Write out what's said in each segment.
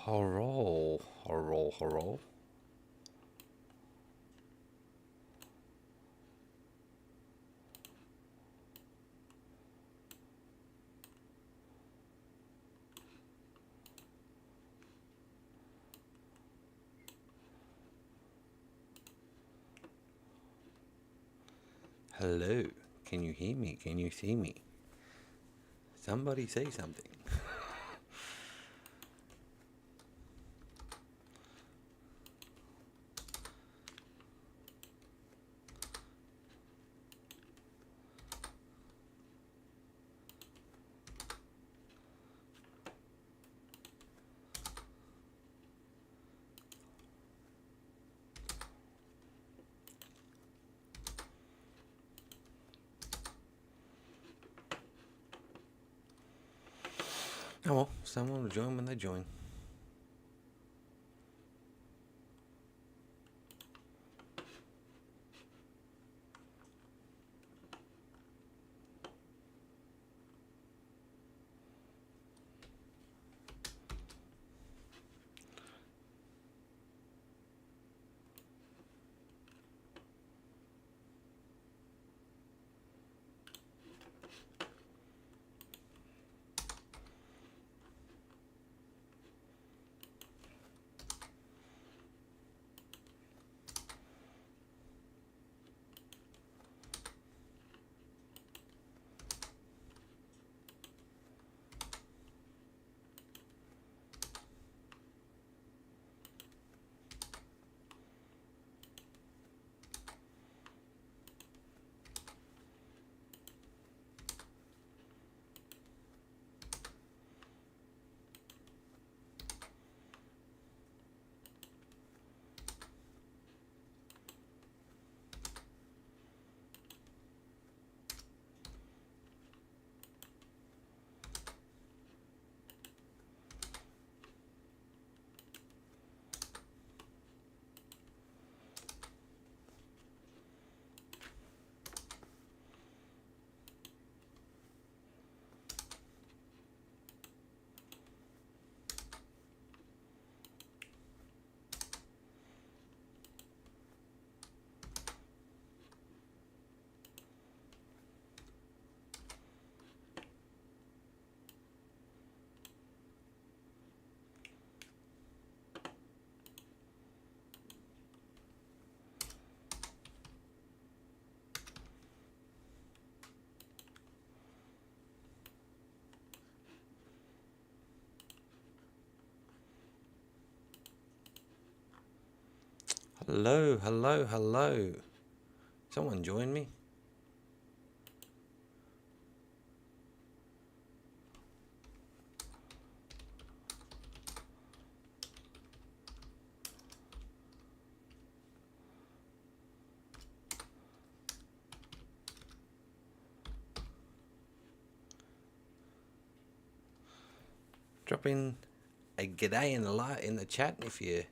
Hello, hello, hello. Hello. Can you hear me? Can you see me? Somebody say something. Oh well, someone will join when they join. Hello, hello, hello. Someone join me. Drop in a g'day in the chat if you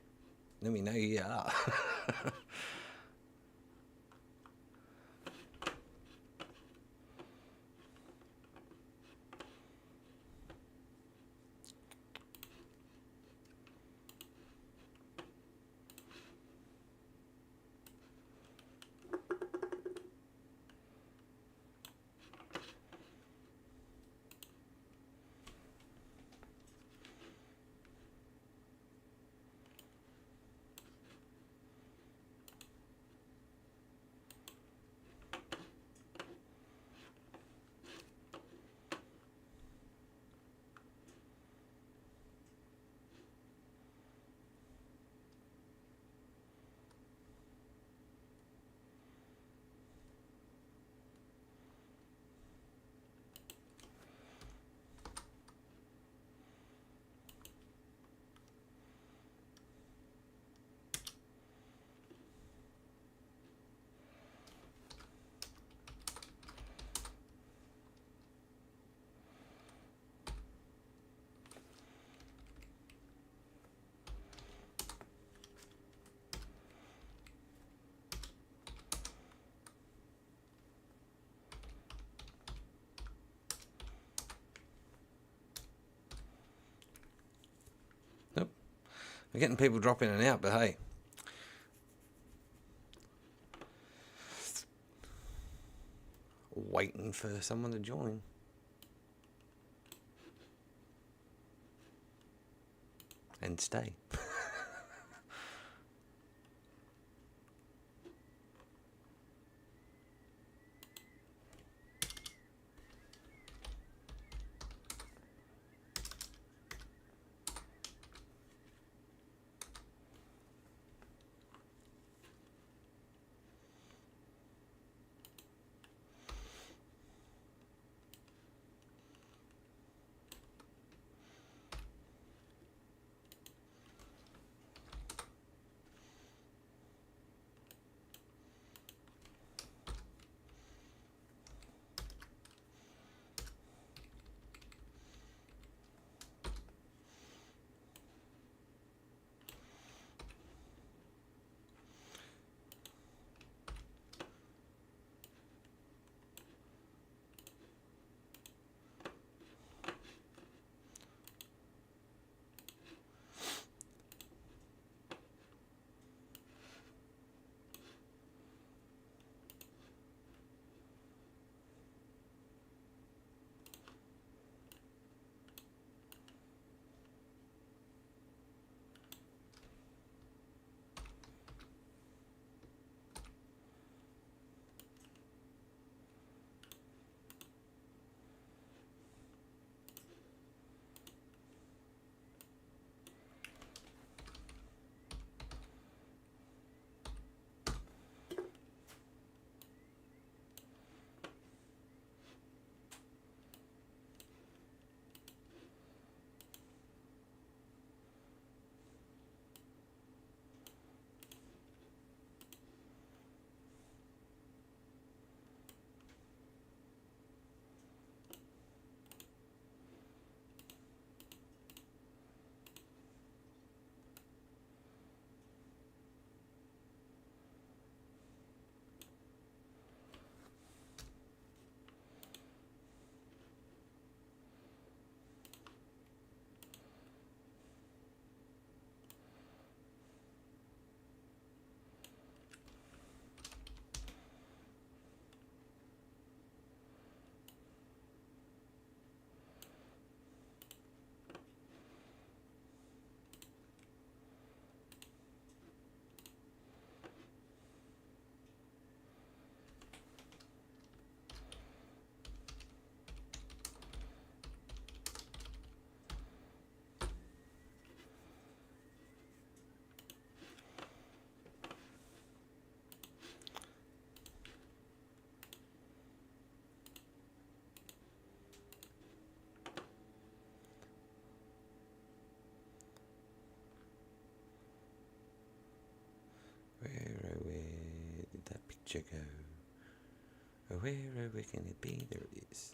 let me know who you are. We're getting people drop in and out, but hey. Waiting for someone to join. And stay. Where did that picture go? Where can it be? There it is.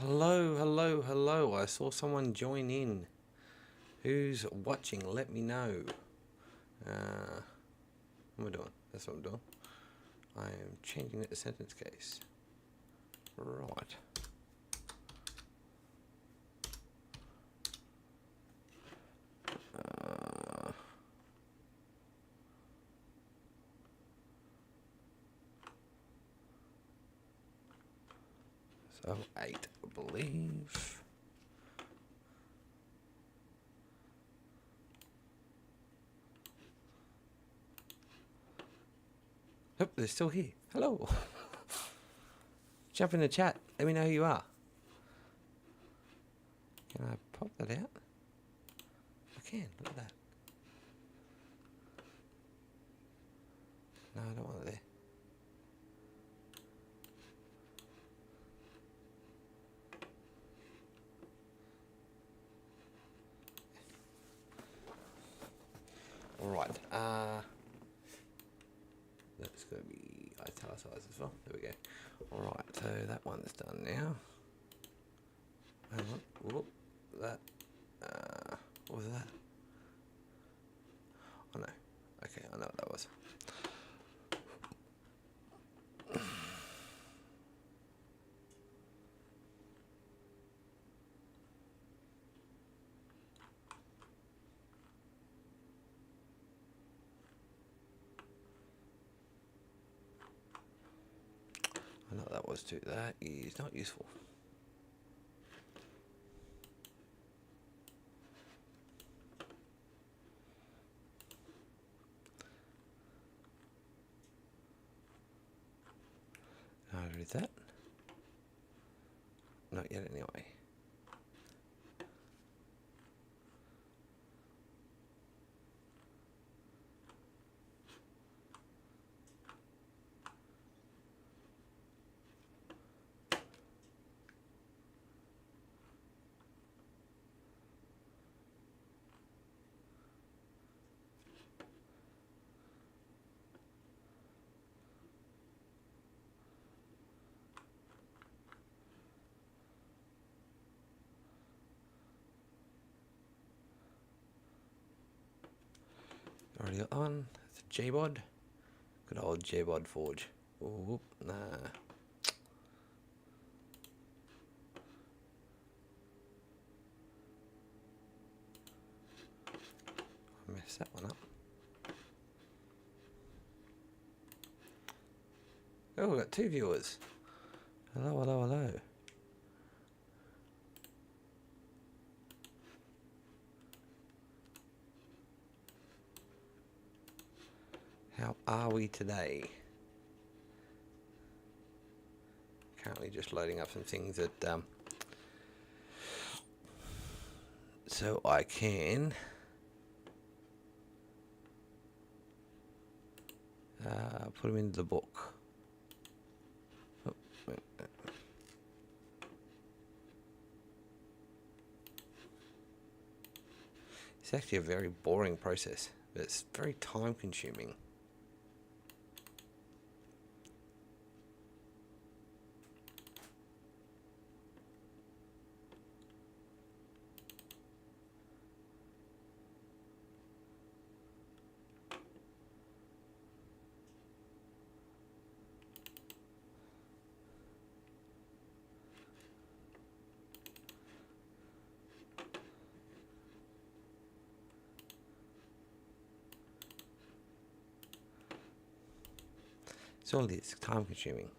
Hello, hello, hello. I saw someone join in. Who's watching? Let me know. What am I doing? That's what I'm doing. I am changing it to sentence case. Right. So 8, I believe. Oh, they're still here. Hello. Jump in the chat. Let me know who you are. Can I pop that out? I can. Look at that. No, I don't want it there. All right. That's going to be italicized as well. There we go. All right. So that one's done now. Hang on. Whoop. That. What was that? Oh no. Okay, I know what that was. I know what that was too. That is not useful. How to read that? Not yet, anyway. Already got on. It's a J-Bod. Good old J-Bod Forge. Ooh, nah. I messed that one up. Oh, we've got 2 viewers. Hello, hello, hello. How are we today? Currently just loading up some things that so I can put them into the book. Oh, wait. It's actually a very boring process, but it's very time consuming. It's all this time consuming.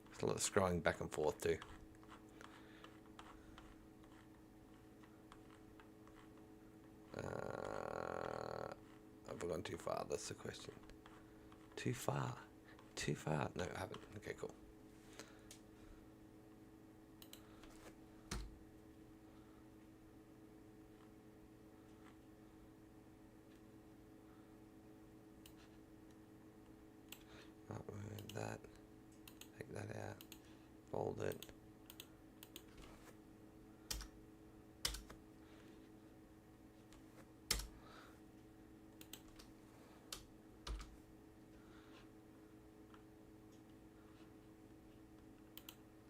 There's a lot of scrolling back and forth too. Have I gone too far? That's the question. Too far? Too far? No, I haven't. Okay, cool. fold it.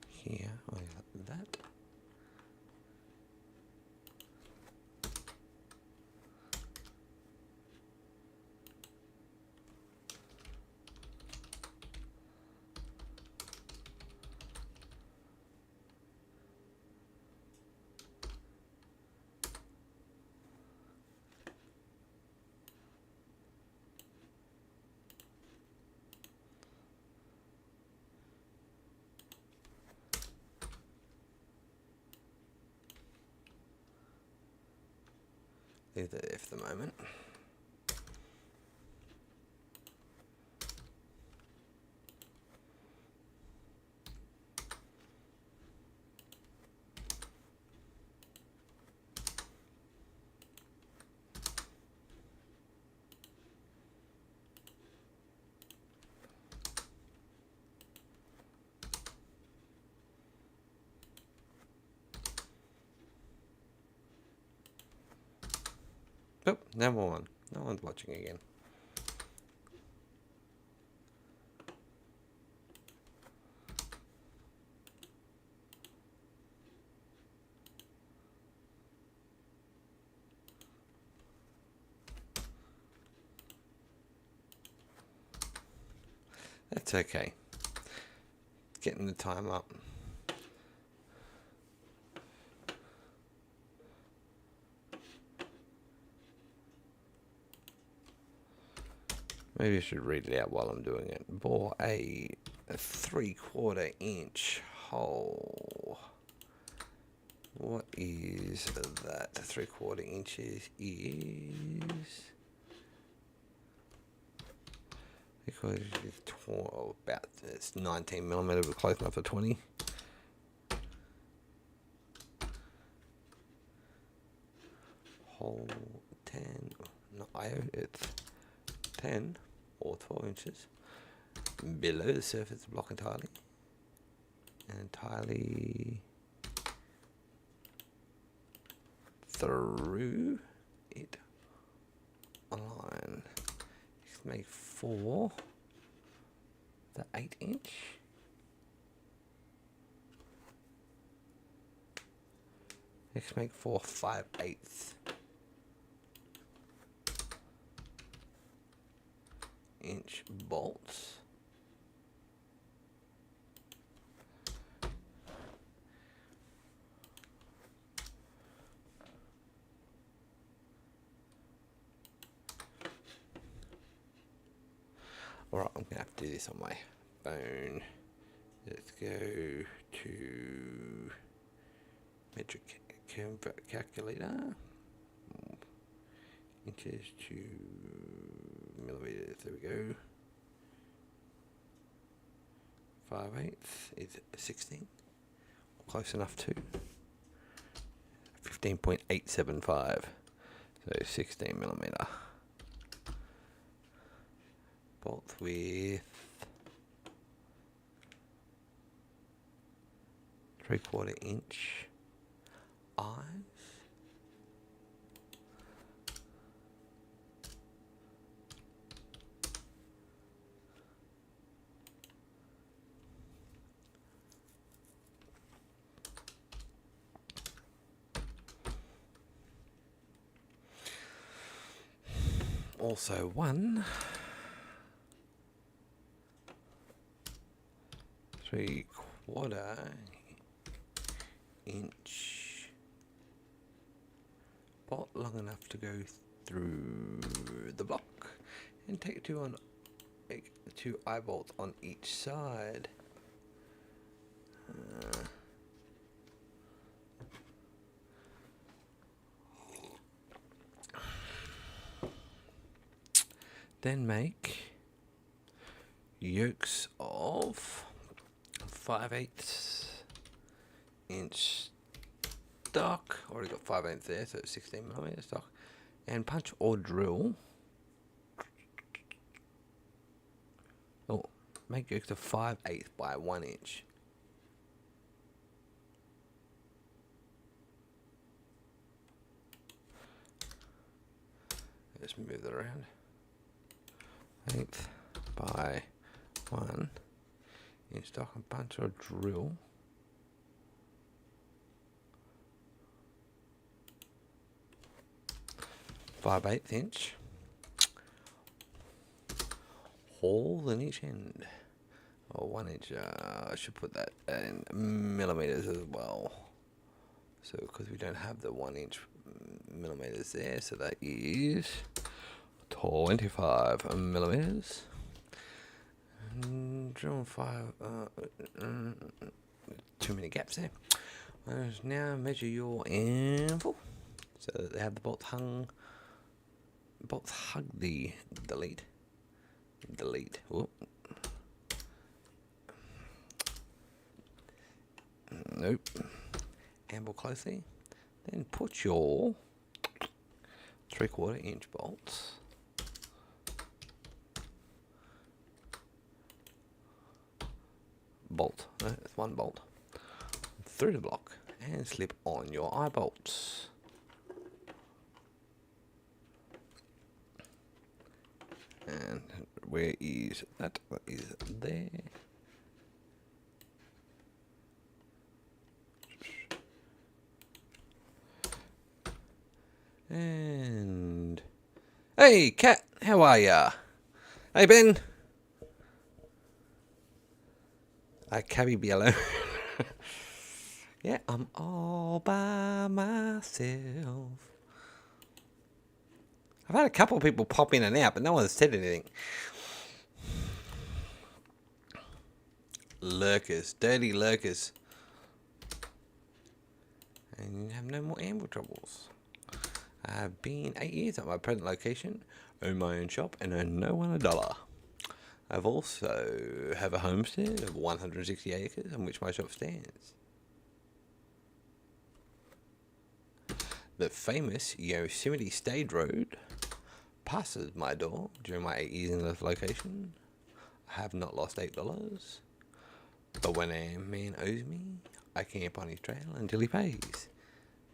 Here, like that. Leave that there for the moment. Oh, number one. No one's watching again. That's okay. Getting the time up. Maybe I should read it out while I'm doing it. Bore a 3/4 inch hole. What is that? 3/4 inches is because it's about it's 19 millimeter, but close enough for 20. Hole 10. No, it's 10 or 12 inches below the surface of the block entirely, and entirely through it on line. Let's make 4 the 8 inch. Let's make 4 5/8 inch bolts. Alright, I'm gonna have to do this on my phone. Let's go to metric calculator. Inches to millimeters. There we go. 5/8 is 16. Close enough to 15.875. So 16 millimeter. Bolt with 3/4 inch eyes. Also 1 3/4 inch bolt long enough to go through the block, and take 2 eye bolts on each side. Then make yokes of 5/8 inch stock. Already got 5/8 there, so it's 16 millimeter stock. And punch or drill. Oh, make yokes of 5/8 by 1 inch. just move that around. 1/8 by 1 inch stock and puncher drill. 5/8 inch hole in each end. Or 1 inch. I should put that in millimeters as well. So because we don't have the 1 inch millimeters there, so that is 25 millimeters. And drill 5. Too many gaps there. Now measure your anvil so that they have the bolts hung. Bolts hug the delete. Whoop. Nope. Anvil closely. Then put your 3/4 inch bolts it's one bolt through the block and slip on your eye bolts. And where is that? That is there. And hey, cat, how are ya? Hey, Ben. Cabby be alone. Yeah, I'm all by myself. I've had a couple of people pop in and out, but no one's said anything. Lurkers, dirty lurkers. And you have no more anvil troubles. I've been 8 years at my present location, own my own shop, and earn no one $1. I've also have a homestead of 160 acres on which my shop stands. The famous Yosemite Stage Road passes my door during my 8 years in this location. I have not lost $8, but when a man owes me, I camp on his trail until he pays.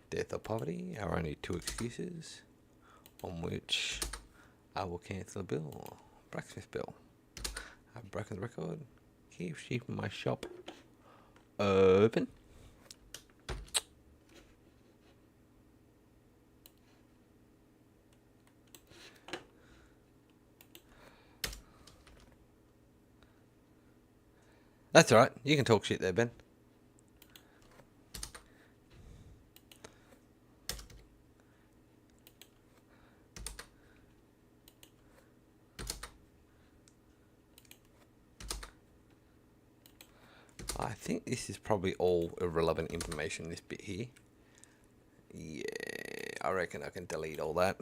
Death or poverty are only two excuses on which I will cancel a bill. Blacksmith bill. I've broken the record. Keep keeping my shop open. That's alright. You can talk shit there, Ben. I think this is probably all irrelevant information, this bit here. Yeah, I reckon I can delete all that.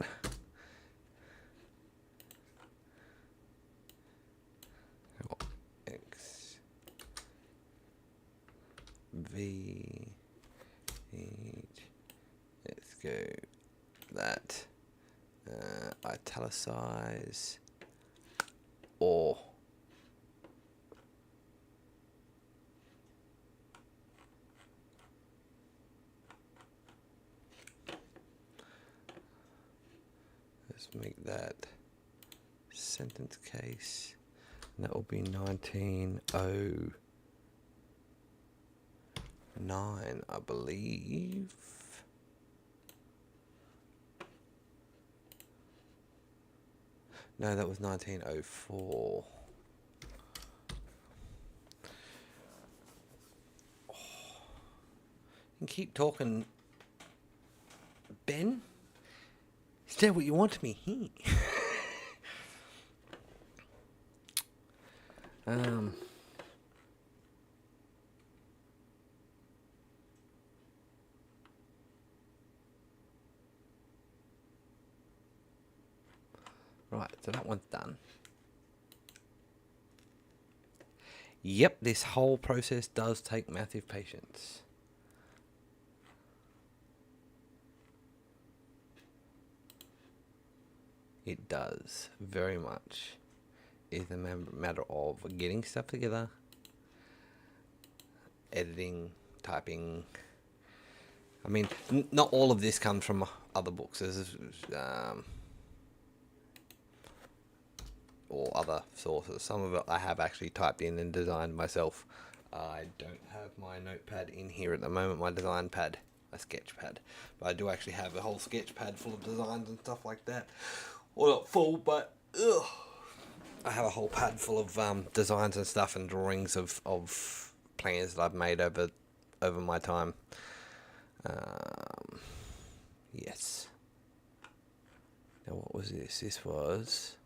X V H. Let's go that. Italicize or let's make that sentence case, and that will be 1909, I believe. No, that was 1904. Oh. You can keep talking, Ben. Is that what you want me here? Right, so that one's done. Yep, this whole process does take massive patience. It does, very much. It's a matter of getting stuff together, editing, typing. I mean, not all of this comes from other books. There's, or other sources. Some of it I have actually typed in and designed myself. I don't have my notepad in here at the moment, my design pad, a sketch pad. But I do actually have a whole sketch pad full of designs and stuff like that. Well, not full, but I have a whole pad full of designs and stuff and drawings of plans that I've made over my time. Yes. Now what was this? This was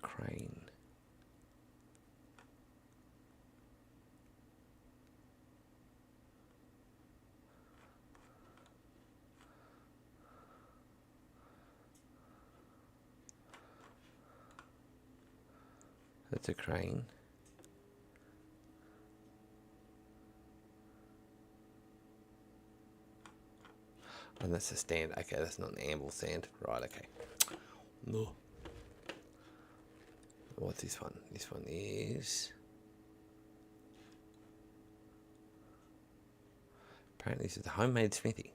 crane. That's a crane. And that's a stand. Okay, that's not an amble stand. Right, okay. No. What's this one? This one is... Apparently this is a homemade smithy.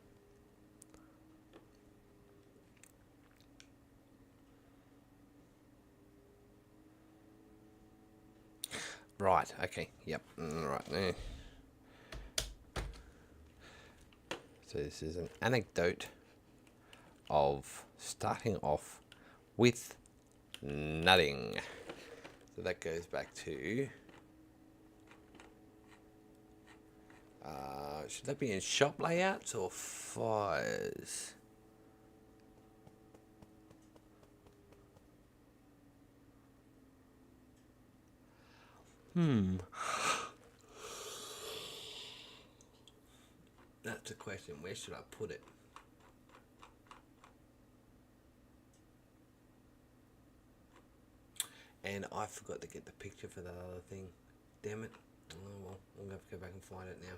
Right, okay, yep, right there. So this is an anecdote of starting off with nutting. So that goes back to... should that be in shop layouts or fires? That's a question. Where should I put it? And I forgot to get the picture for that other thing. Damn it. Oh well, I'm going to have to go back and find it now.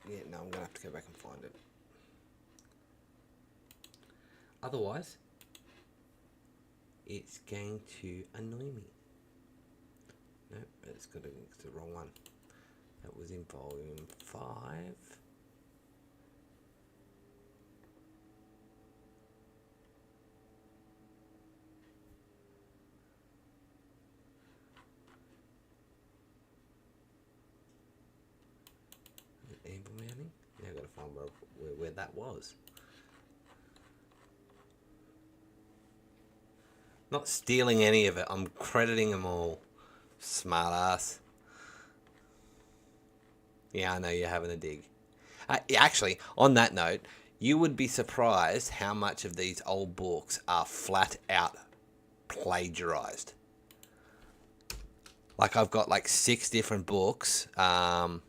Yeah, no, I'm going to have to go back and find it. Otherwise, it's going to annoy me. Nope, it's the wrong one. That was in volume 5. Implementing? Now I've got to find where that was. Not stealing any of it, I'm crediting them all. Smart ass. Yeah, I know you're having a dig. Actually, on that note, you would be surprised how much of these old books are flat out plagiarized. Like I've got like 6 different books, like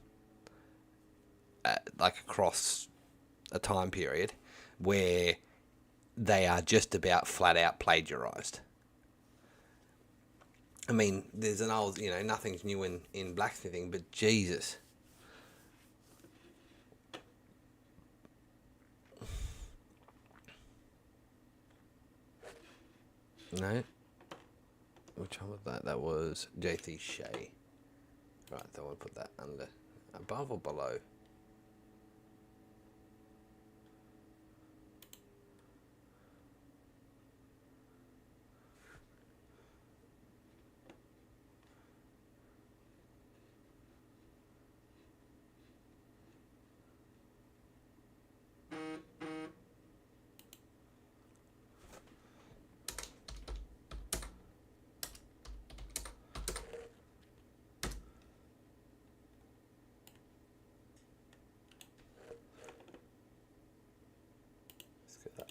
across a time period, where they are just about flat out plagiarized. I mean, there's an old, nothing's new in blacksmithing, but Jesus. No. Which one was that? That was J.T. Shea. Right, so I want to put that under. Above or below?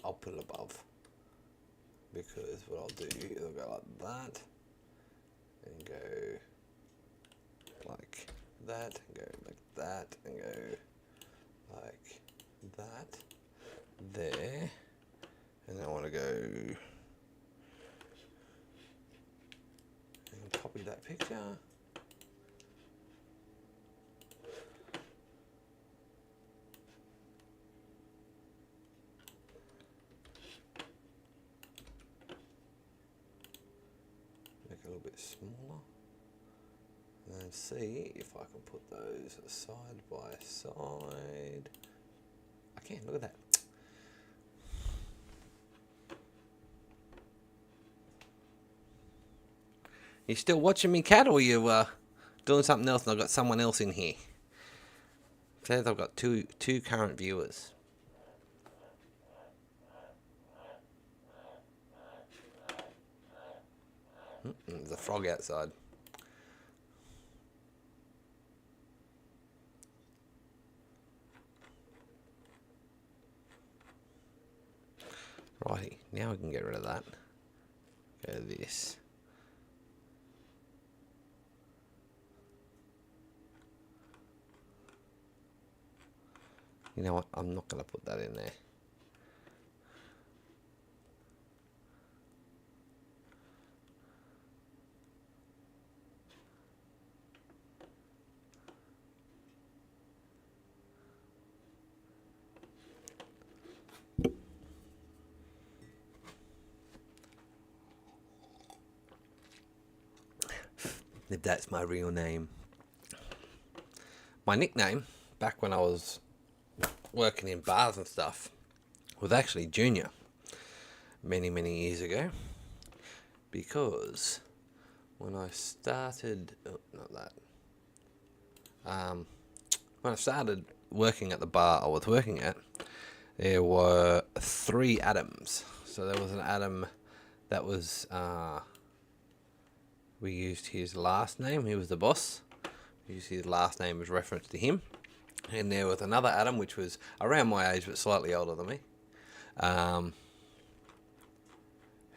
I'll put it above, because what I'll do is I'll go like that and go like that and go like that and go like that there, and then I want to go and copy that picture. A little bit smaller. Then and see if I can put those side by side. I can, look at that. You still watching me, cat, or you doing something else and I've got someone else in here? It says I've got two current viewers. There's a frog outside. Righty, now we can get rid of that. Go to this. You know what? I'm not going to put that in there. If that's my real name. My nickname, back when I was working in bars and stuff, was actually Junior. Many years ago. Because when I started... Oh, not that. When I started working at the bar I was working at, there were 3 Adams. So there was an Adam that was... we used his last name. He was the boss. We used his last name as reference to him. And there was another Adam, which was around my age, but slightly older than me.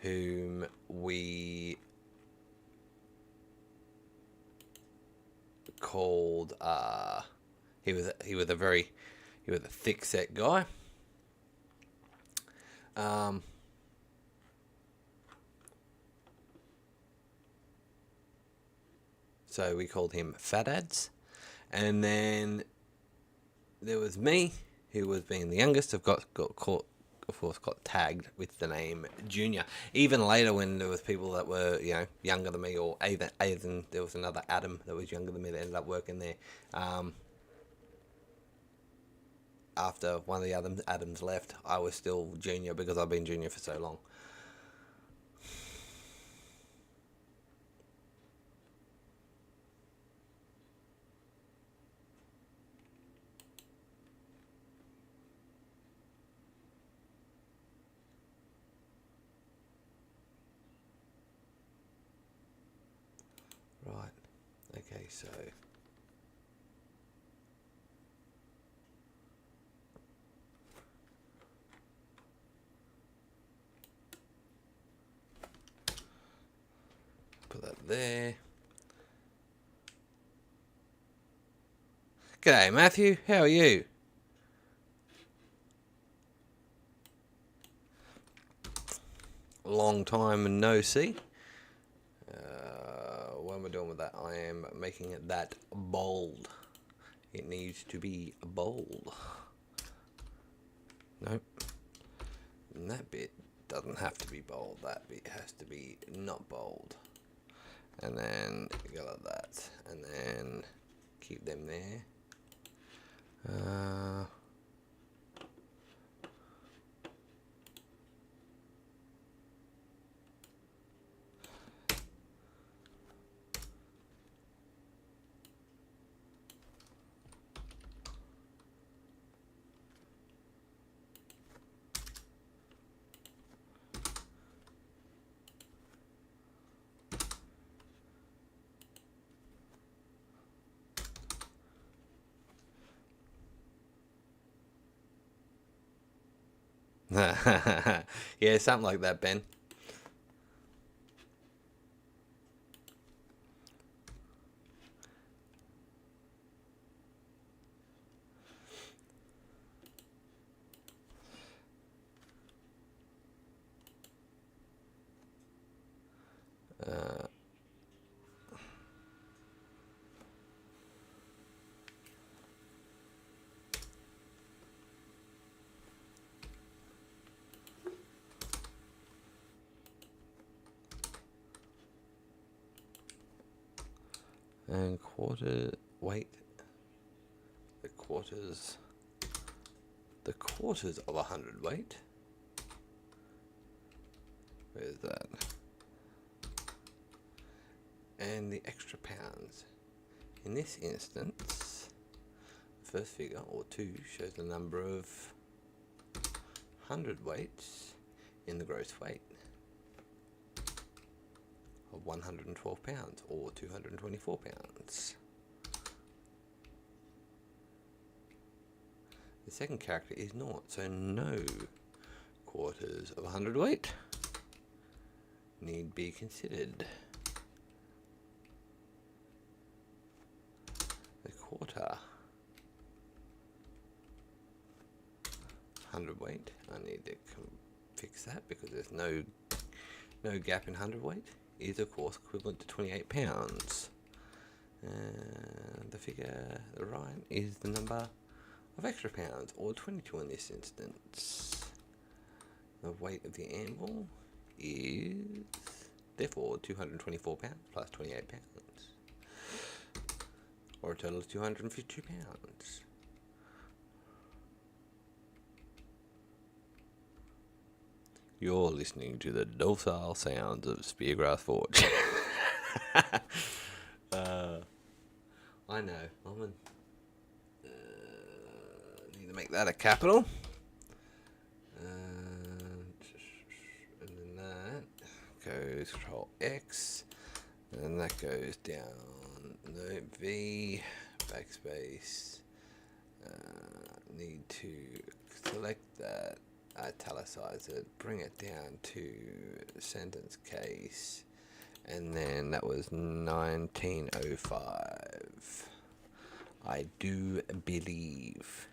Whom we called... he was a thick set guy. So we called him Fat Ads. And then there was me, who was being the youngest. I've got caught, of course, got tagged with the name Junior. Even later, when there was people that were, you know, younger than me, or even there was another Adam that was younger than me that ended up working there. After one of the other Adams left, I was still Junior because I've been Junior for so long. Right. Okay, so... put that there. G'day, Matthew. How are you? Long time and no see. What am I doing with that? I am making it that bold. It needs to be bold. Nope. And that bit doesn't have to be bold. That bit has to be not bold. And then go like that. And then keep them there. Yeah, something like that, Ben. And quarter weight. The quarters of 100 weight. Where's that? And the extra pounds. In this instance, the first figure, or 2, shows the number of 100 weights in the gross weight of 112 pounds, or 224 pounds. The second character is naught, so no quarters of 100 weight need be considered. The quarter 100 weight, I need to fix that because there's no gap in 100 weight, is of course equivalent to 28 pounds. The figure the right is the number of extra pounds, or 22 in this instance. The weight of the animal is therefore 224 pounds plus 28 pounds, or a total of 252 pounds. You're listening to the docile sounds of Speargrass Forge. I know, need to make that a capital. And then that goes Control X, and that goes down. No, V, backspace. Need to select that, italicize it, bring it down to sentence case, and then that was 1905. I do believe.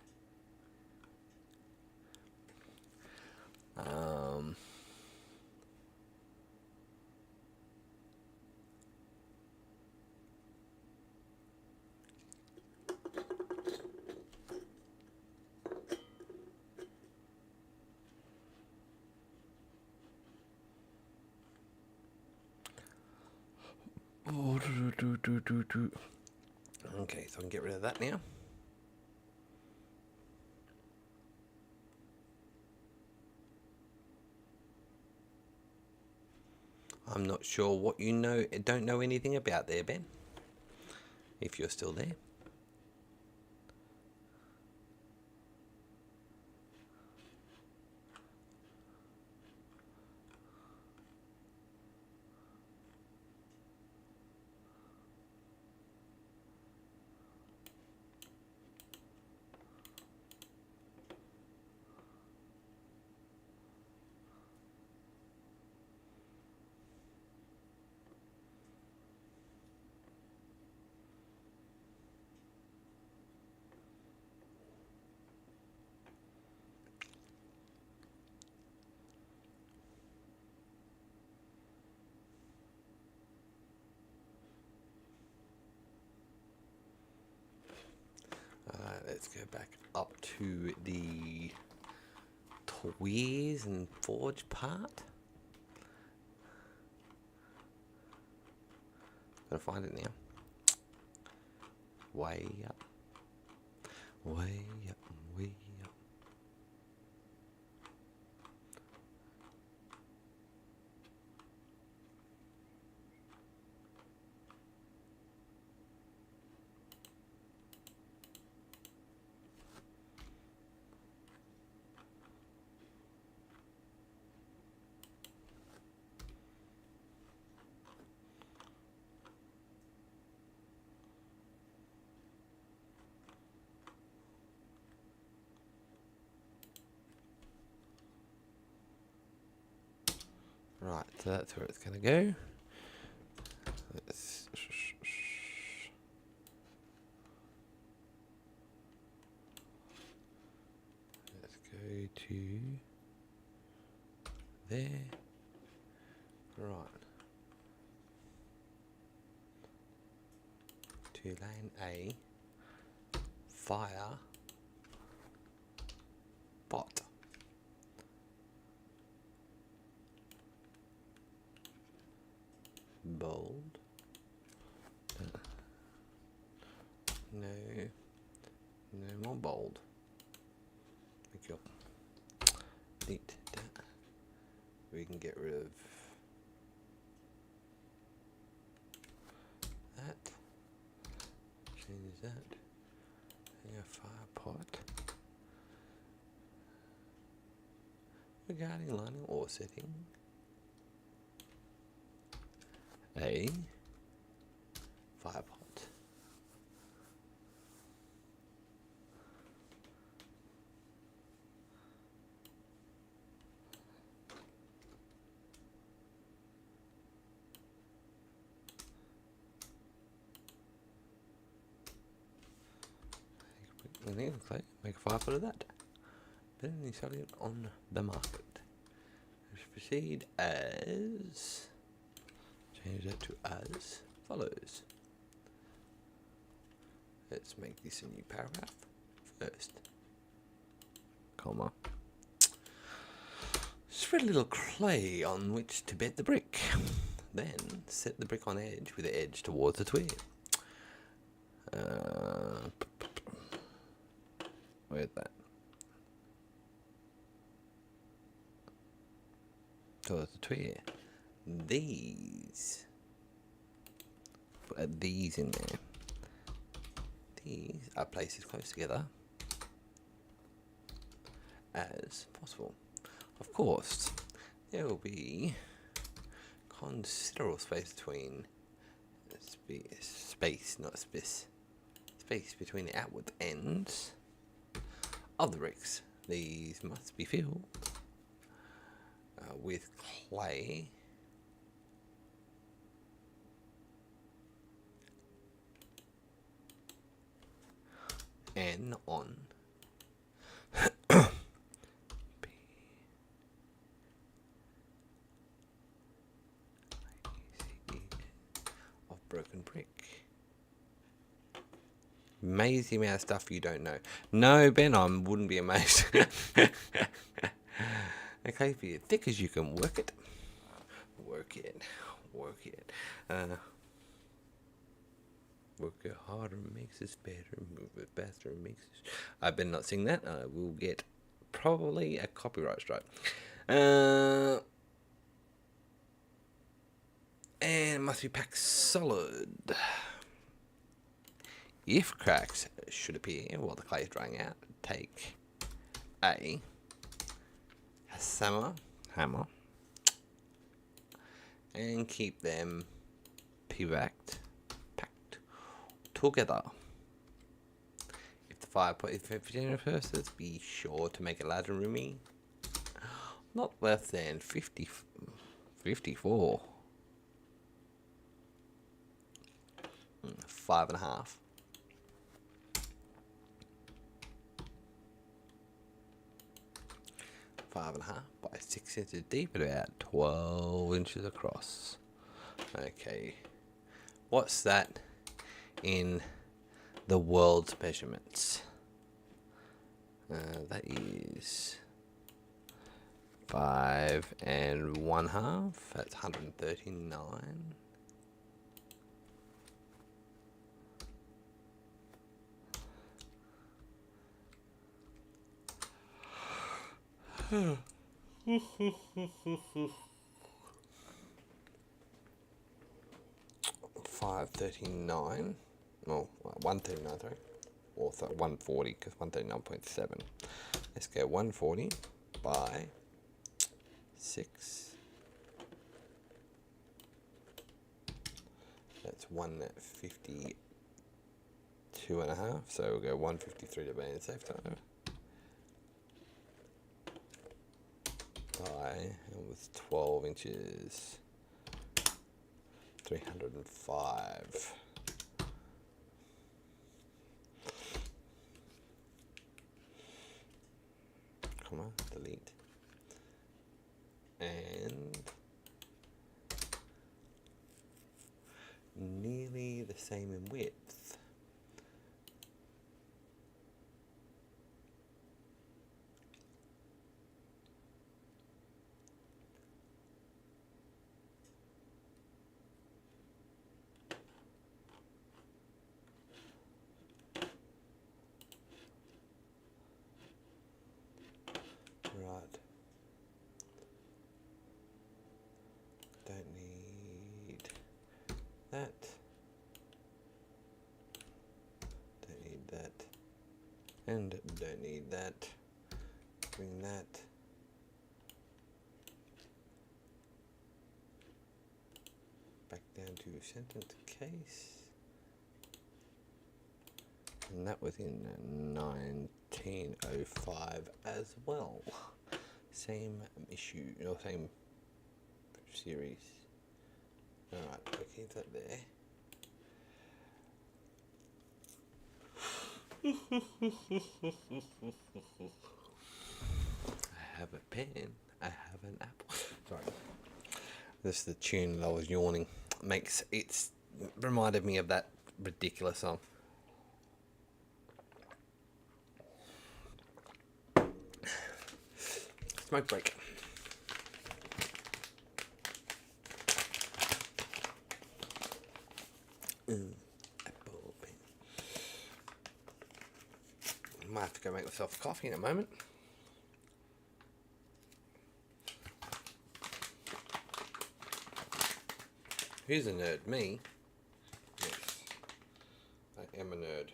Okay, so I can get rid of that now. I'm not sure what you don't know anything about there, Ben. If you're still there. Let's go back up to the Tweers and Forge part. Gotta find it now. Way up. Way up, way up. Right, so that's where it's going to go. Let's go to there. Right. To lane A. Fire. Bot. Bold. No. No more bold. Thank you. Delete that. We can get rid of that. Change that. And a fire pot. Regarding lining or setting, a fire pot. Make a fire pot of that. Then you sell it on the market. Let's proceed as. Change that to as follows. Let's make this a new paragraph first. Comma. Spread a little clay on which to bed the brick. Then set the brick on edge with the edge towards the twig. Where's that? Towards the twig. These. Put these in there. These are placed as close together as possible. Of course, there will be considerable space between space between the outward ends of the bricks. These must be filled with clay and on of broken brick. Amazing amount of stuff you don't know. No, Ben, I wouldn't be amazed. Okay, for you thick as you can work it. Work it. Work it. Work it harder makes us better. Move it faster makes us... I better not sing that. I will get probably a copyright strike. And it must be packed solid. If cracks should appear while the clay is drying out, take a hammer and keep them packed together. If the fire pot is for purposes, be sure to make it large and roomy. Not less than 54. 5.5. Five and a half by 6 inches deep and about 12 inches across. Okay, what's that in the world's measurements? That is 5 1/2. That's 139. $539. Oh, 139, sorry. Or 140, because 139.7. Let's go 140 by 6. That's 152.5. So we'll go 153 to be in safe time. By, and with 12 inches, 305. Comma, delete. And nearly the same in width. And don't need that. Bring that. Back down to sentence case. And that was in 1905 as well. Same issue, or same series. Alright, we'll keep that there. I have a pen. I have an apple. Sorry. This is the tune that I was yawning. It's reminded me of that ridiculous song. Smoke break. Apple pen. Might have to go make myself a coffee in a moment. Who's a nerd? Me? Yes. I am a nerd.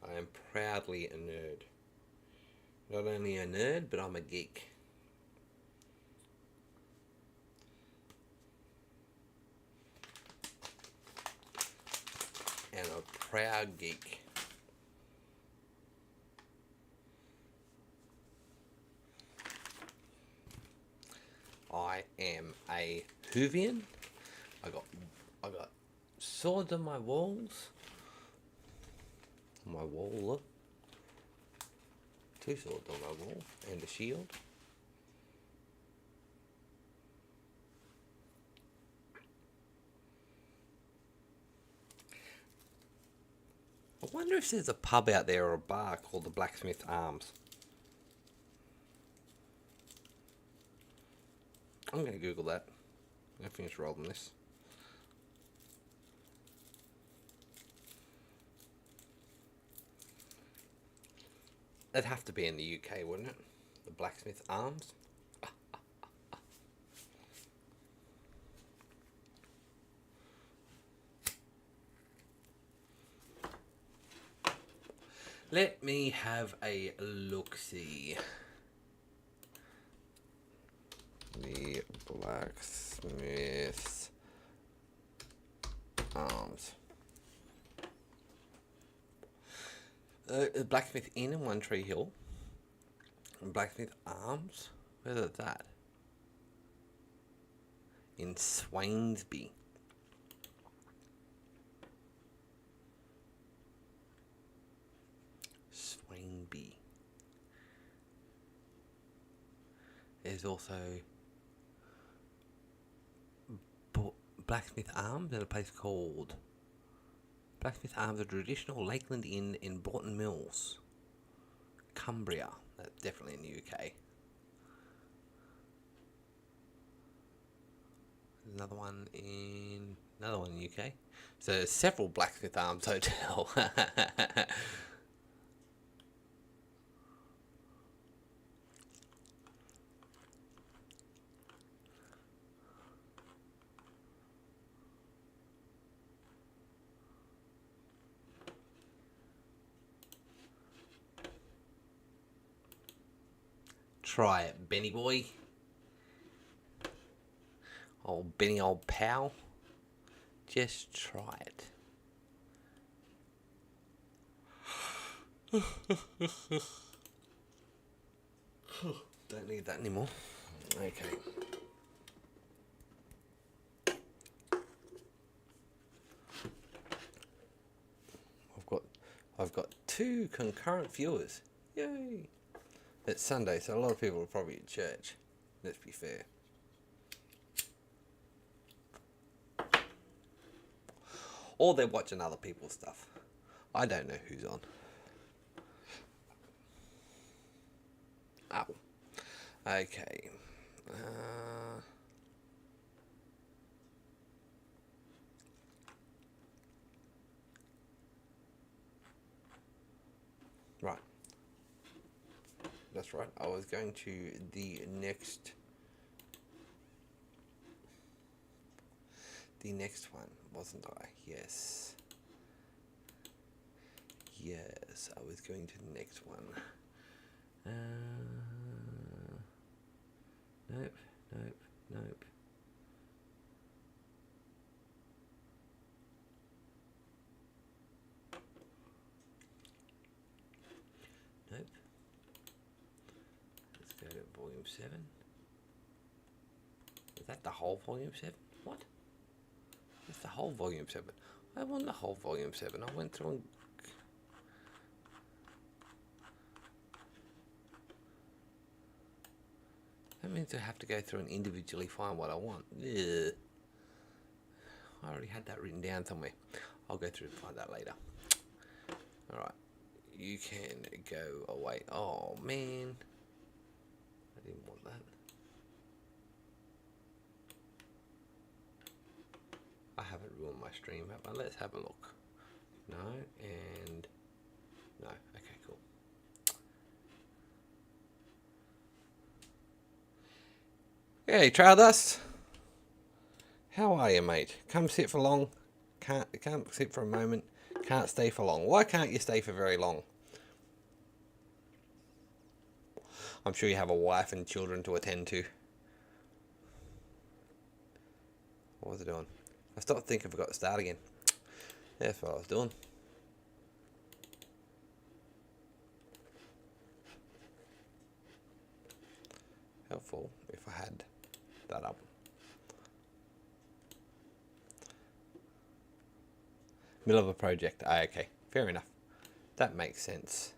I am proudly a nerd. Not only a nerd, but I'm a geek. And a proud geek. I am a Whovian. I got swords on my walls. On my wall, look. 2 swords on my wall and a shield. I wonder if there's a pub out there or a bar called the Blacksmith Arms. I'm going to Google that. I'm going to finish rolling this. It'd have to be in the UK, wouldn't it? The Blacksmith Arms. Let me have a look-see. The Blacksmith Arms. Blacksmith Inn in One Tree Hill. And Blacksmith Arms. Where's that? In Swainsby. Swainsby. There's also Blacksmith Arms at a place called Blacksmith Arms, a traditional Lakeland Inn in Broughton Mills, Cumbria. That's definitely in the UK. Another one in the UK. So there's several Blacksmith Arms hotel. Try it, Benny boy. Old Benny, old pal. Just try it. Don't need that anymore. Okay. I've got 2 concurrent viewers. Yay! It's Sunday, so a lot of people are probably at church. Let's be fair. Or they're watching other people's stuff. I don't know who's on. Oh. Okay. Right. That's right. I was going to the next one, wasn't I? Yes. Yes, I was going to the next one. Nope, nope, nope. Nope. Let's go to volume 7. Is that the whole volume 7? What? It's the whole volume 7. I want the whole volume 7. I went through and... That means I have to go through and individually find what I want. Ugh. I already had that written down somewhere. I'll go through and find that later. Alright. You can go away. Oh, man. I didn't want that. I haven't ruined my stream, have I? Let's have a look. No, and... No. Okay, cool. Hey, Trail Dust. How are you, mate? Come sit for long. Can't sit for a moment. Can't stay for long. Why can't you stay for very long? I'm sure you have a wife and children to attend to. What was I doing? I stopped thinking I forgot to start again. That's what I was doing. Helpful if I had that up. Middle of a project. Ah, okay. Fair enough. That makes sense.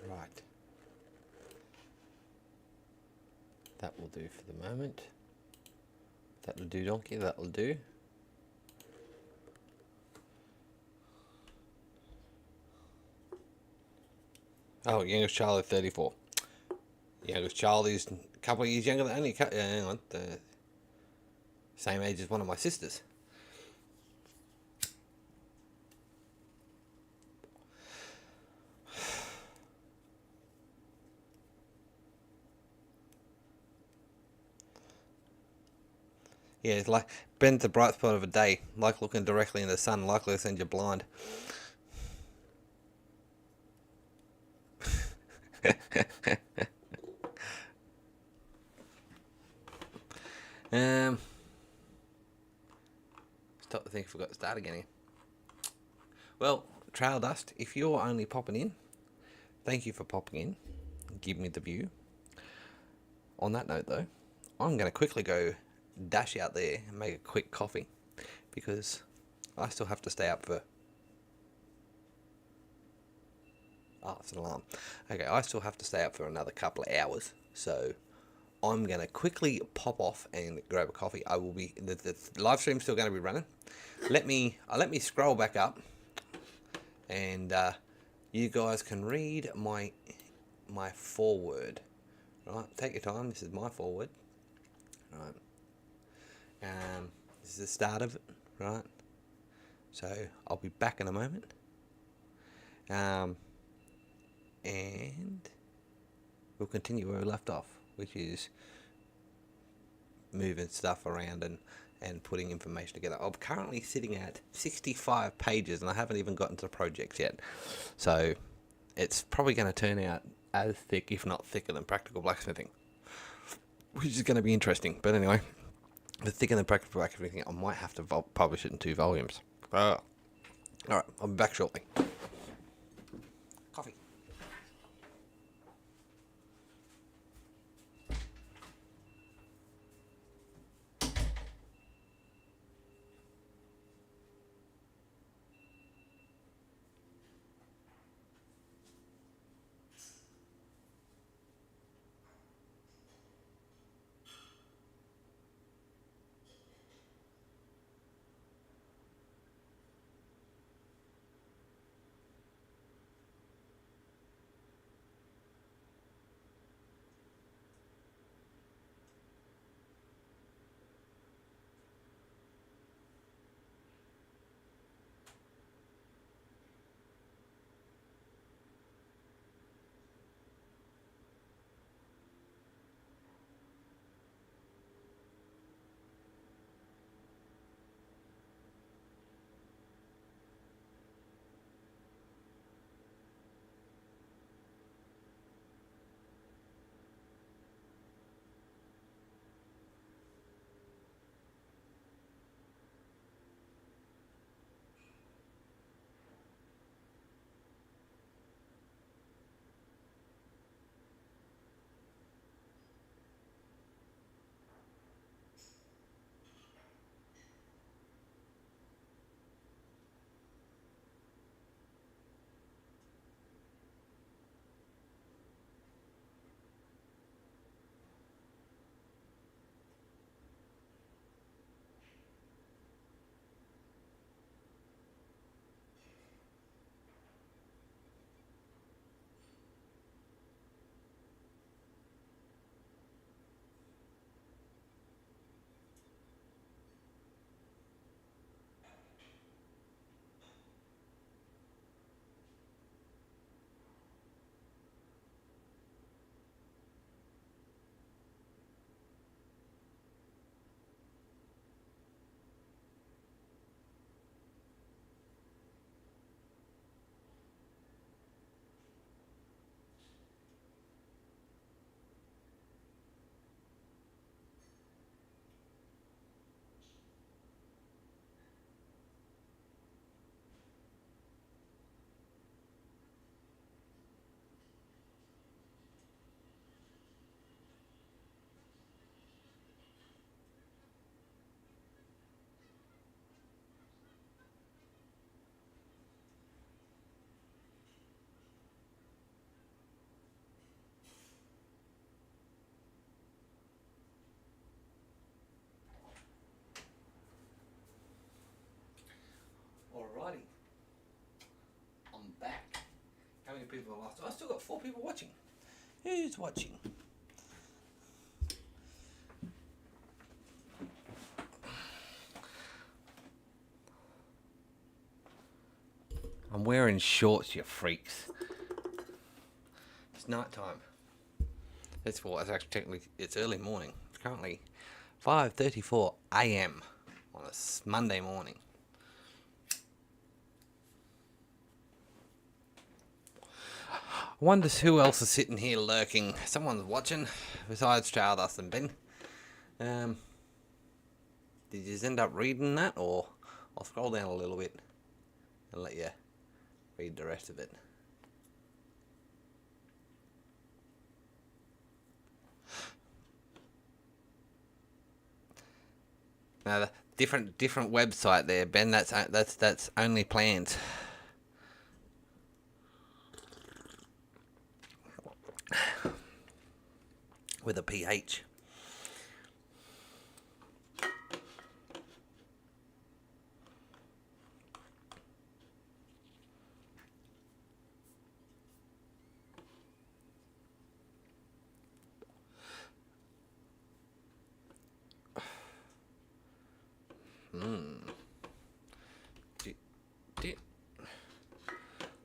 Right. That will do for the moment. That'll do, donkey. That'll do. Oh, youngest child is 34. Youngest child is a couple of years younger than hang on, the same age as one of my sisters. Yeah, it's like bends the bright spot of a day, like looking directly in the sun, likely to send you blind. Stop to think I forgot to start again here. Well, Trail Dust, if you're only popping in, thank you for popping in. Give me the view. On that note, though, I'm going to quickly go dash out there and make a quick coffee because I still have to stay up for... Oh, it's an alarm. Okay, I still have to stay up for another couple of hours, so I'm going to quickly pop off and grab a coffee. I will be... The live stream's still going to be running. Let me scroll back up and you guys can read my foreword. Right, take your time. This is my foreword. Right. This is the start of it. Right. So I'll be back in a moment. And we'll continue where we left off, which is moving stuff around and putting information together. I'm currently sitting at 65 pages and I haven't even gotten to the projects yet. So it's probably going to turn out as thick, if not thicker, than Practical Blacksmithing, which is going to be interesting. But anyway, the thicker than Practical Blacksmithing, I might have to publish it in 2 volumes. Alright, I'll be back shortly. Coffee. Alrighty, I'm back. How many people have asked? I still got 4 people watching. Who's watching? I'm wearing shorts, you freaks. It's night time. It's actually technically it's early morning. It's currently 5:34 a.m. on a Monday morning. I wonder who else is sitting here lurking. Someone's watching besides Stardust and Ben. Did you end up reading that, or I'll scroll down a little bit and let you read the rest of it. Now the different website there, Ben. That's only planned. With a PH.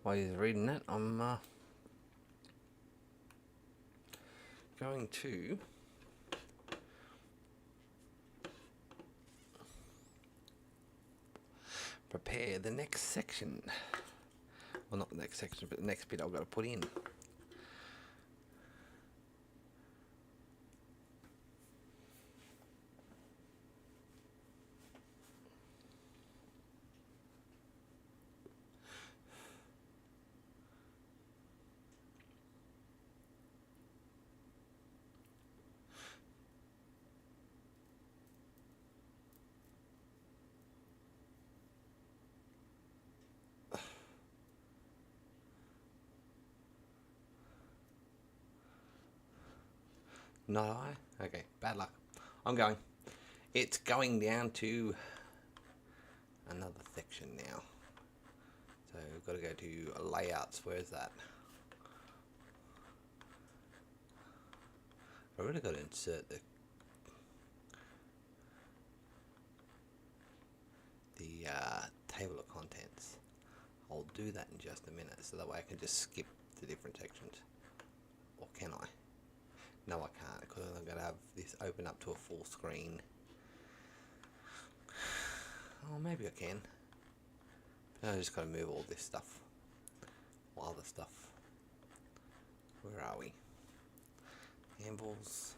While you're reading that, I'm going to prepare the next section. Well, not the next section, but the next bit I've got to put in. Not I? Okay, bad luck. I'm going. It's going down to another section now. So we've got to go to layouts. Where's that? I've really got to insert the table of contents. I'll do that in just a minute, so that way I can just skip the different sections. Or can I? No, I can't, because I'm going to have this open up to a full screen. Oh, maybe I can. But I just got to move all this stuff. All other stuff. Where are we? Handballs.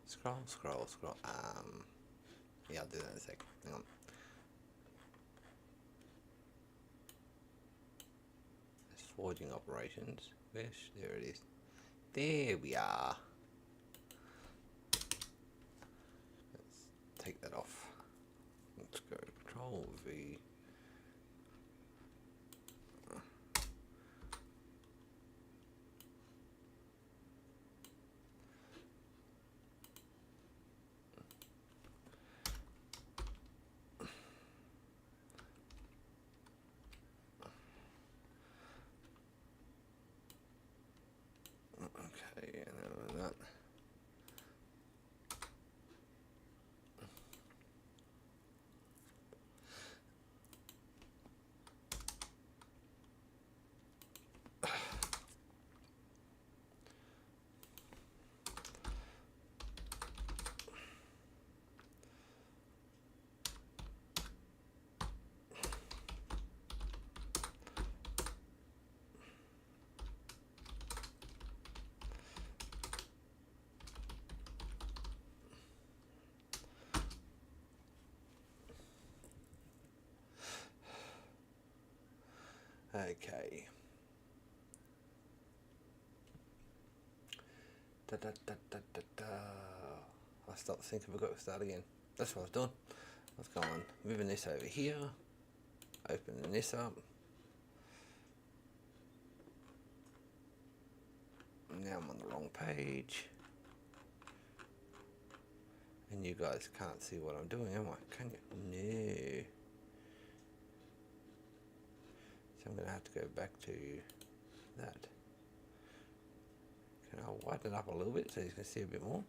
Scroll. Yeah, I'll do that in a sec. Hang on. There's forging operations. There it is. There we are. Let's take that off. Let's go Control V. Okay, and then that. Okay. I stopped thinking we've got to start again. That's what I was doing. Let's go on. Moving this over here. Opening this up. Now I'm on the wrong page. And you guys can't see what I'm doing, am I? Can you? No. So I'm going to have to go back to that. Can I widen it up a little bit so you can see a bit more?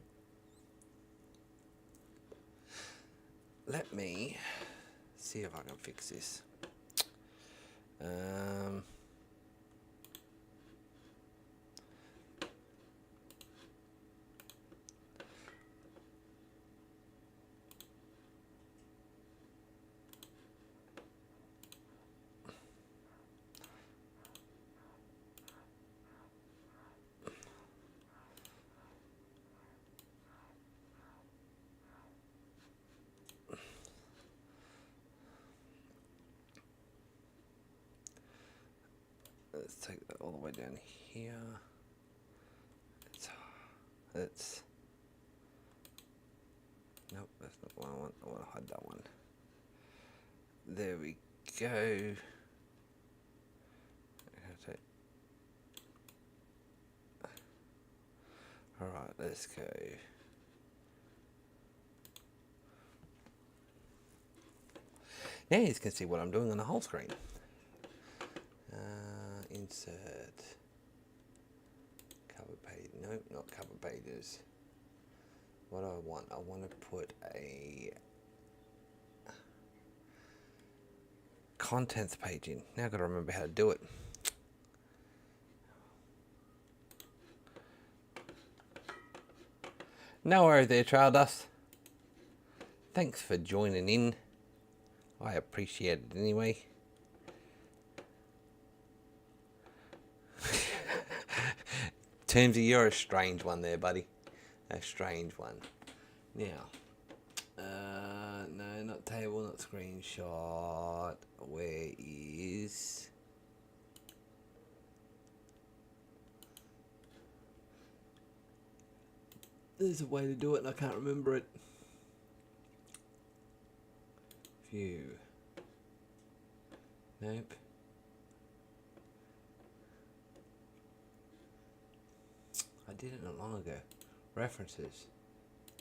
Let me see if I can fix this. Let's take that all the way down here. It's nope, that's not what I want. I want to hide that one. There we go. Alright, let's go. Now you can see what I'm doing on the whole screen. Insert cover page. Nope, not cover pages. What do I want? I want to put a contents page in. Now I've got to remember how to do it. No worries there, Trail Dust. Thanks for joining in. I appreciate it anyway. Termsy, you're a strange one there, buddy. A strange one. Now, no, not table, not screenshot. Where is... There's a way to do it and I can't remember it. View. Nope. I did it not long ago. References.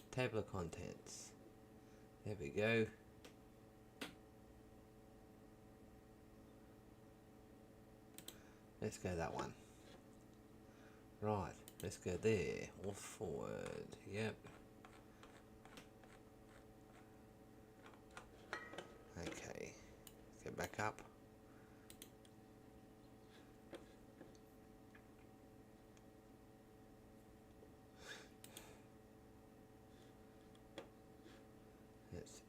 Table of contents. There we go. Let's go that one. Right, let's go there. Or forward. Yep. Okay. Let's go back up. Let's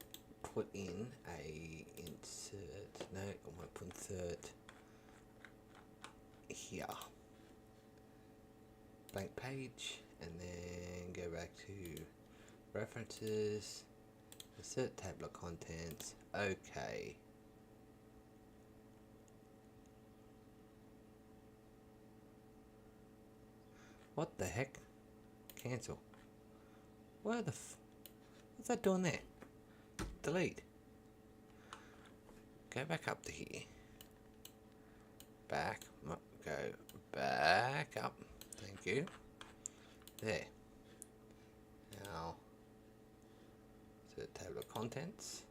put in a insert. No, I won't put insert here. Blank page, and then go back to references, insert table of contents. Okay. What the heck? Cancel. Where the what's that doing there? Delete. Go back up to here. Back. Go back up. Thank you. There. Now, to the table of contents.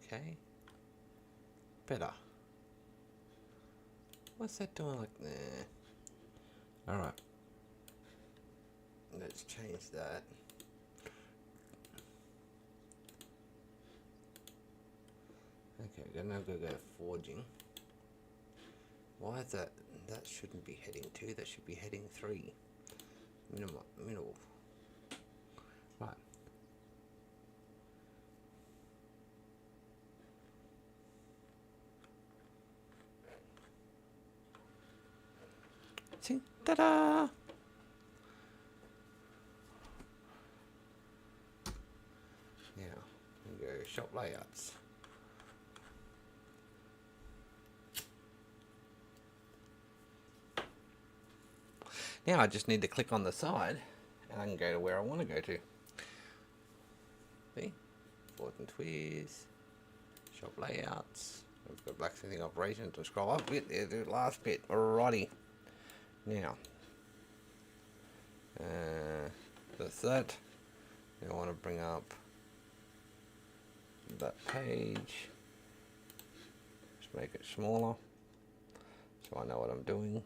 Okay. Better. What's that doing like there? Alright. Let's change that. Okay, we're gonna go forging. Why is that? That shouldn't be heading 2, that should be heading 3. Minimal. Right. See? Ta-da! Now, we go shop layouts. Now I just need to click on the side and I can go to where I want to go to. See? Fourth and Twiz, shop layouts. We've got blacksmithing operations to scroll up a bit. There's the last bit. Alrighty. Now, that's that. Now I want to bring up that page. Just make it smaller so I know what I'm doing.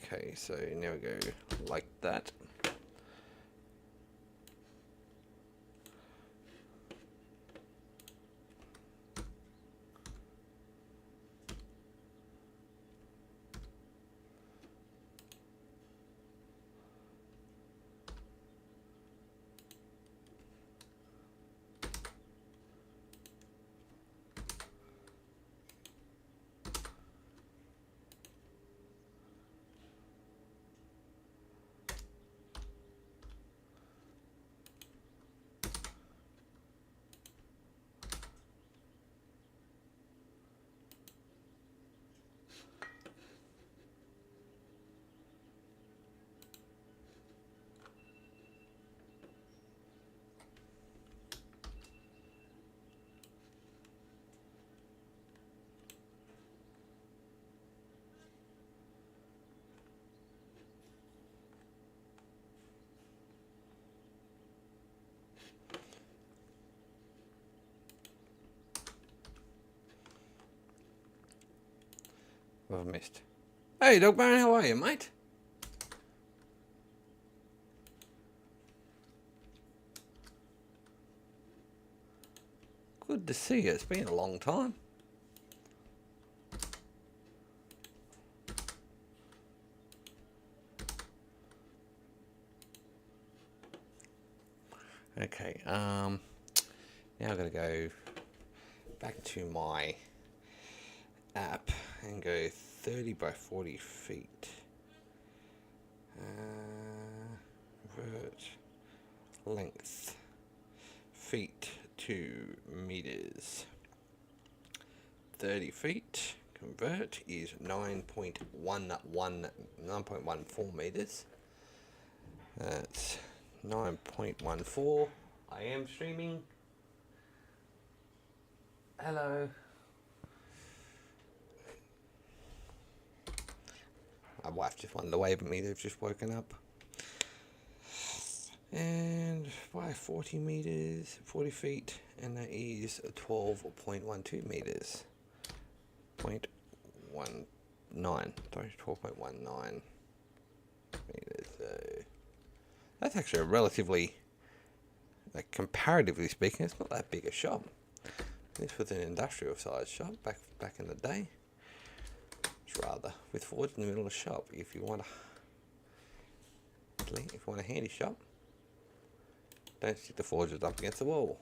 Okay, so now we go like that. What have I missed? Hey, Dog Baron, how are you, mate? Good to see you. It's been a long time. Okay, now I'm going to go back to my app and go 30 by 40 feet. Convert length feet to meters. 30 feet convert is 9.14 meters. That's 9.14. I am streaming. Hello. My wife just wanted to wave at me. They've just woken up. And by 40 meters, 40 feet, and that is 12.12 meters. 0.19. Sorry, 12.19 meters. So that's actually a relatively, like comparatively speaking, it's not that big a shop. This was an industrial sized shop back in the day. It's rather with Forge in the middle of the shop. If you want a handy shop, don't stick the forges up against the wall.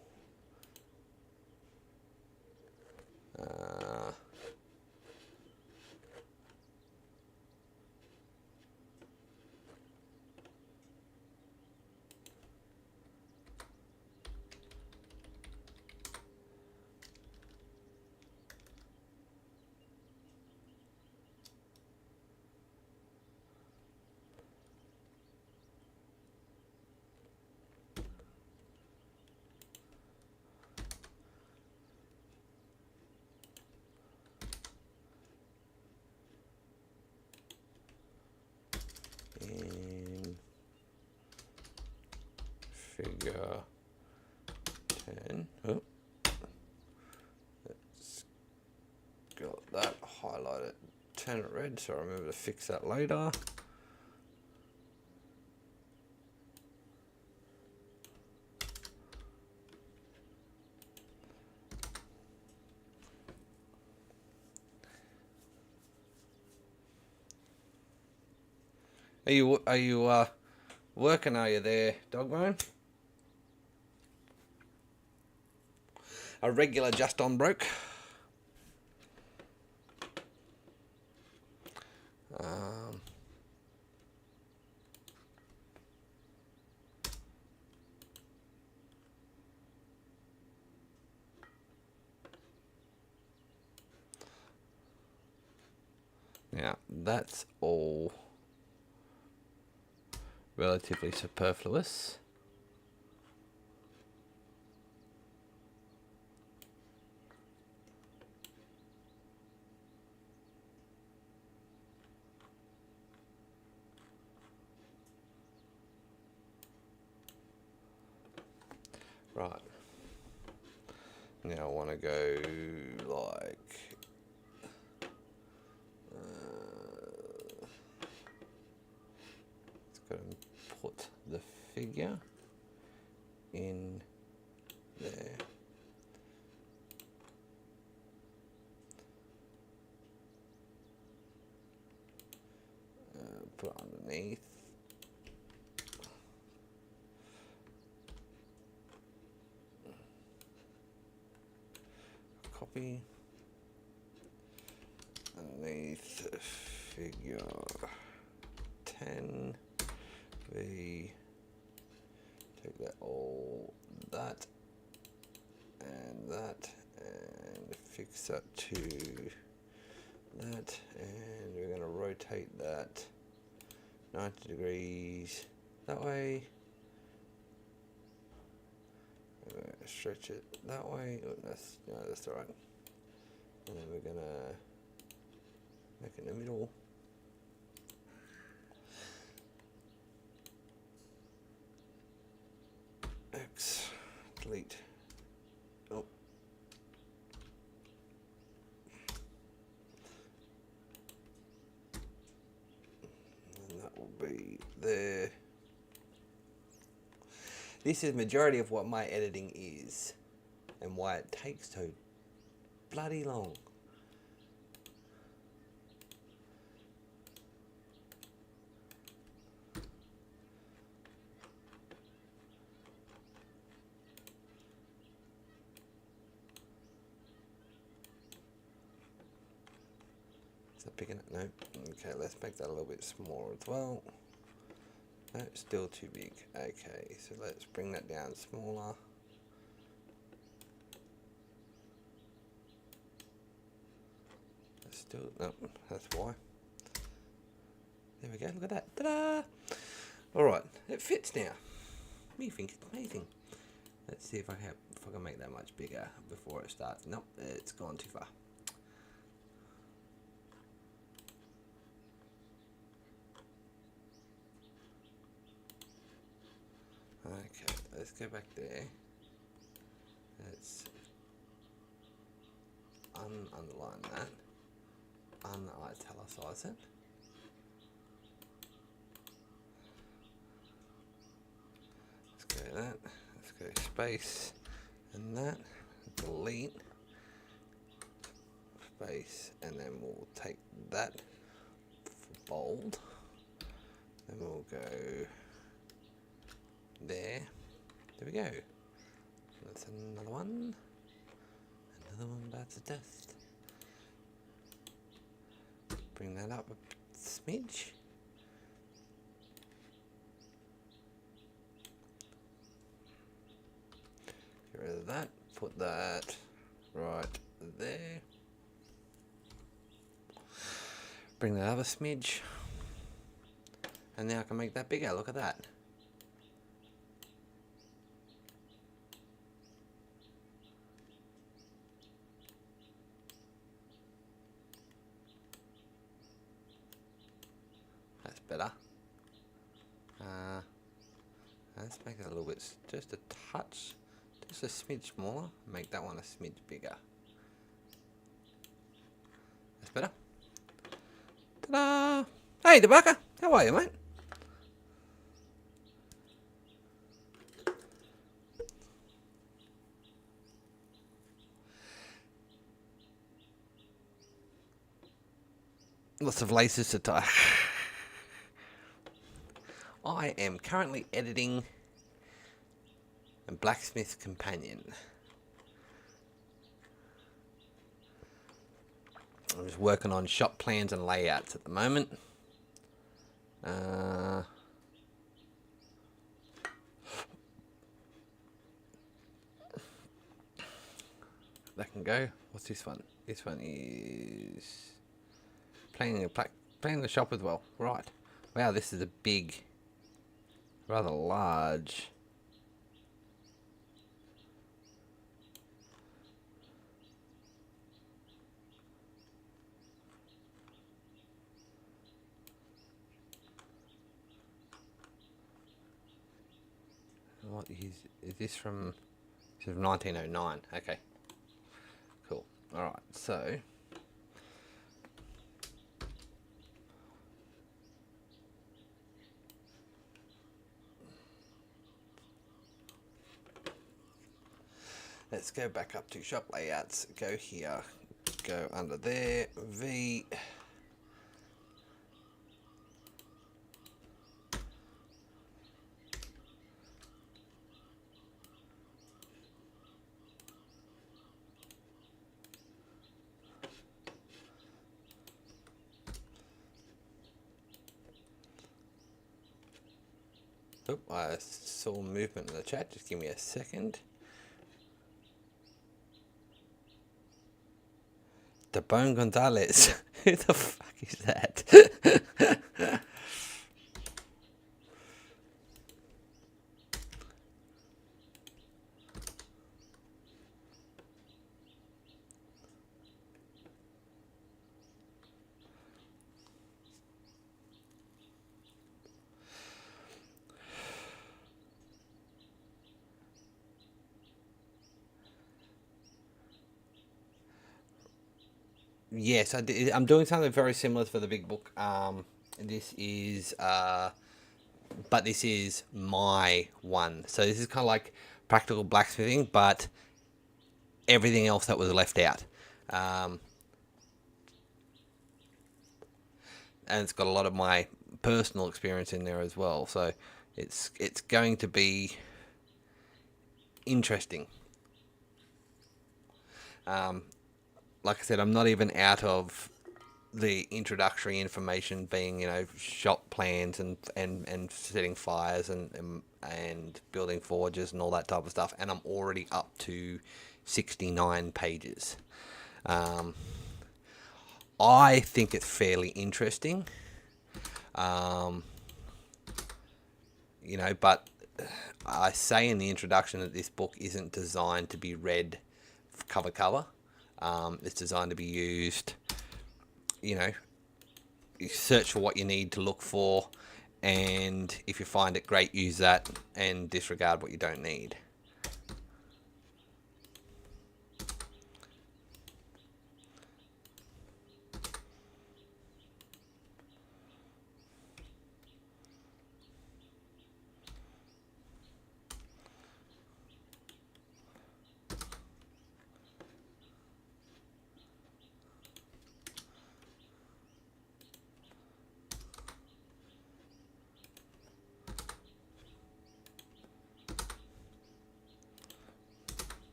In figure 10. Oh, it's got that highlighted. Turn it red, so I remember to fix that later. Are you working? Are you there, Dogbone? A regular just on broke. Now that's all relatively superfluous. Right. Now I want to go like it's got to put the figure in there. Put it underneath. Copy. Underneath figure 10. We take that that and fix that to that, and we're going to rotate that 90 degrees that way. Stretch it that way. Oh, that's all right. And then we're gonna make it in the middle. X, delete. Oh. And that will be there. This is the majority of what my editing is and why it takes so bloody long. Is that big enough? No. Okay, let's make that a little bit smaller as well. No, still too big. Okay, so let's bring that down smaller. Still, no, that's why. There we go, look at that. Ta-da! Alright, it fits now. Me think it's amazing. Let's see if I can make that much bigger before it starts. Nope, it's gone too far. Okay, let's go back there. Let's underline that. Unitalicize it. Let's go that. Let's go space and that. Delete. Space, and then we'll take that for bold. Then we'll go there. There we go. That's another one. Another one bites the dust. Bring that up a smidge. Get rid of that. Put that right there. Bring that other smidge. And now I can make that bigger. Look at that. That's better. Let's make it a little bit, just a touch, just a smidge smaller. Make that one a smidge bigger. That's better. Ta-da! Hey, Debaka, how are you, mate? Lots of laces to tie. I am currently editing a Blacksmith Companion. I'm just working on shop plans and layouts at the moment. That can go. What's this one? This one is playing the shop as well. Right. Wow, this is a big, rather large. What is this from? This is from 1909. Okay. Cool. All right. So. Let's go back up to shop layouts. Go here. Go under there. V. Oh, I saw movement in the chat. Just give me a second. The Bone Gonzalez. Who the fuck is that? Yes, I did. I'm doing something very similar for the big book. This is, but this is my one. So this is kind of like practical blacksmithing, but everything else that was left out. And it's got a lot of my personal experience in there as well. So it's going to be interesting. Like I said, I'm not even out of the introductory information being, you know, shop plans and setting fires and building forges and all that type of stuff, and I'm already up to 69 pages. I think it's fairly interesting, you know, but I say in the introduction that this book isn't designed to be read cover cover. It's designed to be used, you know, you search for what you need to look for, and if you find it great, use that and disregard what you don't need.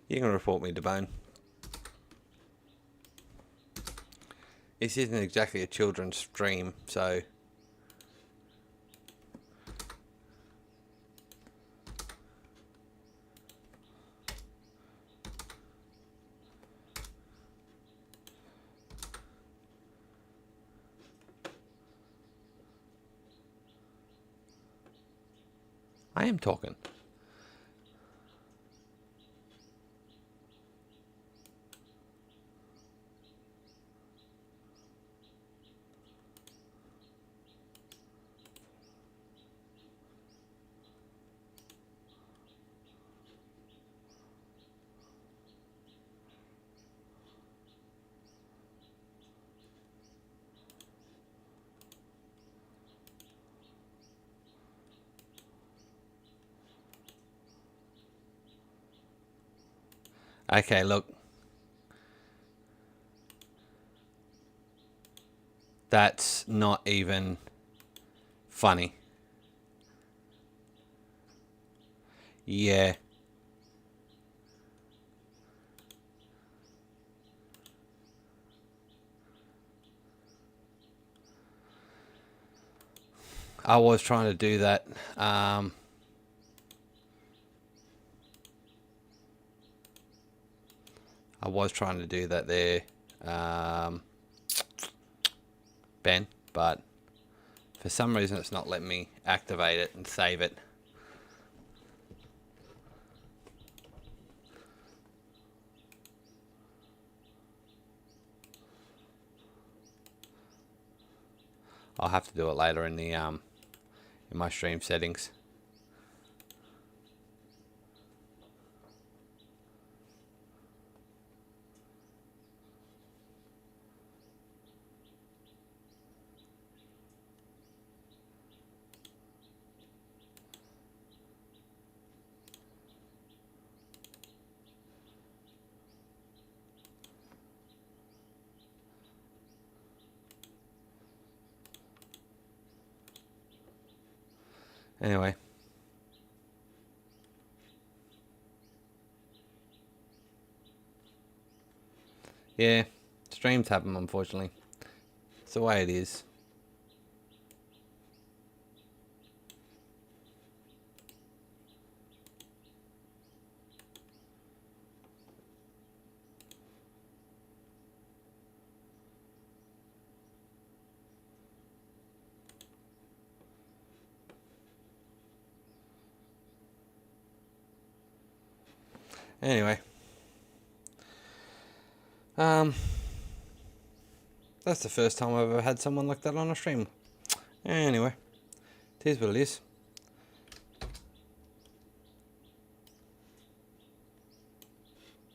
You can report me to bone. This isn't exactly a children's stream, so I am talking. Okay, look. That's not even funny. Yeah. I was trying to do that. I was trying to do that there, Ben, but for some reason it's not letting me activate it and save it. I'll have to do it later in the in my stream settings. Anyway. Yeah, streams happen, unfortunately. It's the way it is. Anyway. That's the first time I've ever had someone like that on a stream. Anyway, it is what it is.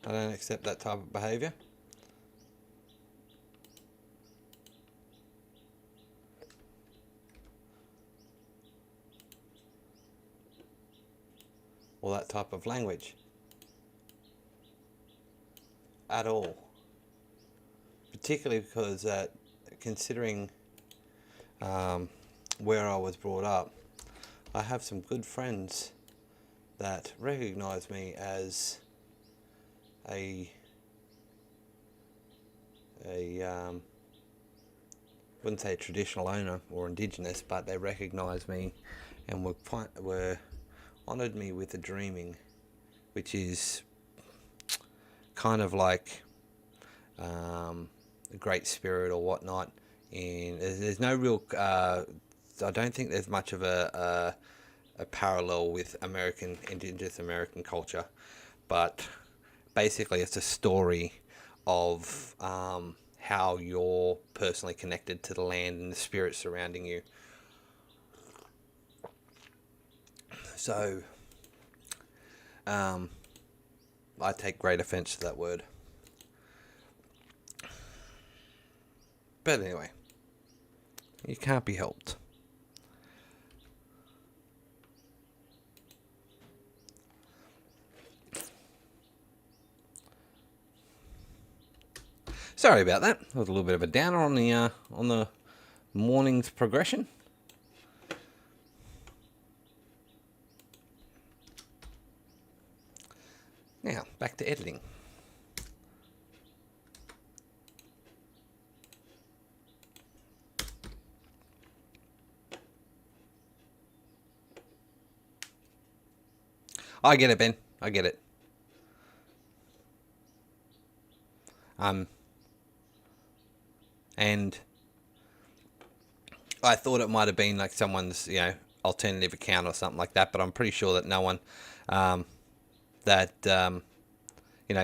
I don't accept that type of behaviour. Or that type of language. At all. Particularly because considering where I was brought up, I have some good friends that recognize me as a wouldn't say traditional owner or indigenous, but they recognise me and were honoured me with a dreaming, which is kind of like a great spirit or whatnot. And there's no real, I don't think there's much of a parallel with indigenous American culture, but basically it's a story of how you're personally connected to the land and the spirits surrounding you. So I take great offense to that word. But anyway, you can't be helped. Sorry about that. That was a little bit of a downer on the morning's progression. Now, back to editing. I get it, Ben. I get it. And I thought it might have been like someone's, alternative account or something like that, but I'm pretty sure that no one,